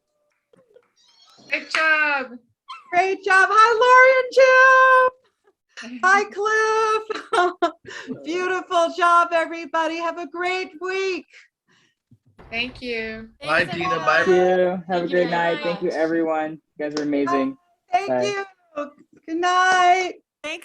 Great job. great job. Hi, Lori and Jim. Hi, Cliff. Beautiful job, everybody. Have a great week. Thank you. Thanks, Bye, Dina. everyone. Bye. Thank you. Have Thank a you great very night. Thank you, much. everyone. You guys are amazing. Thank Bye. you. Good night.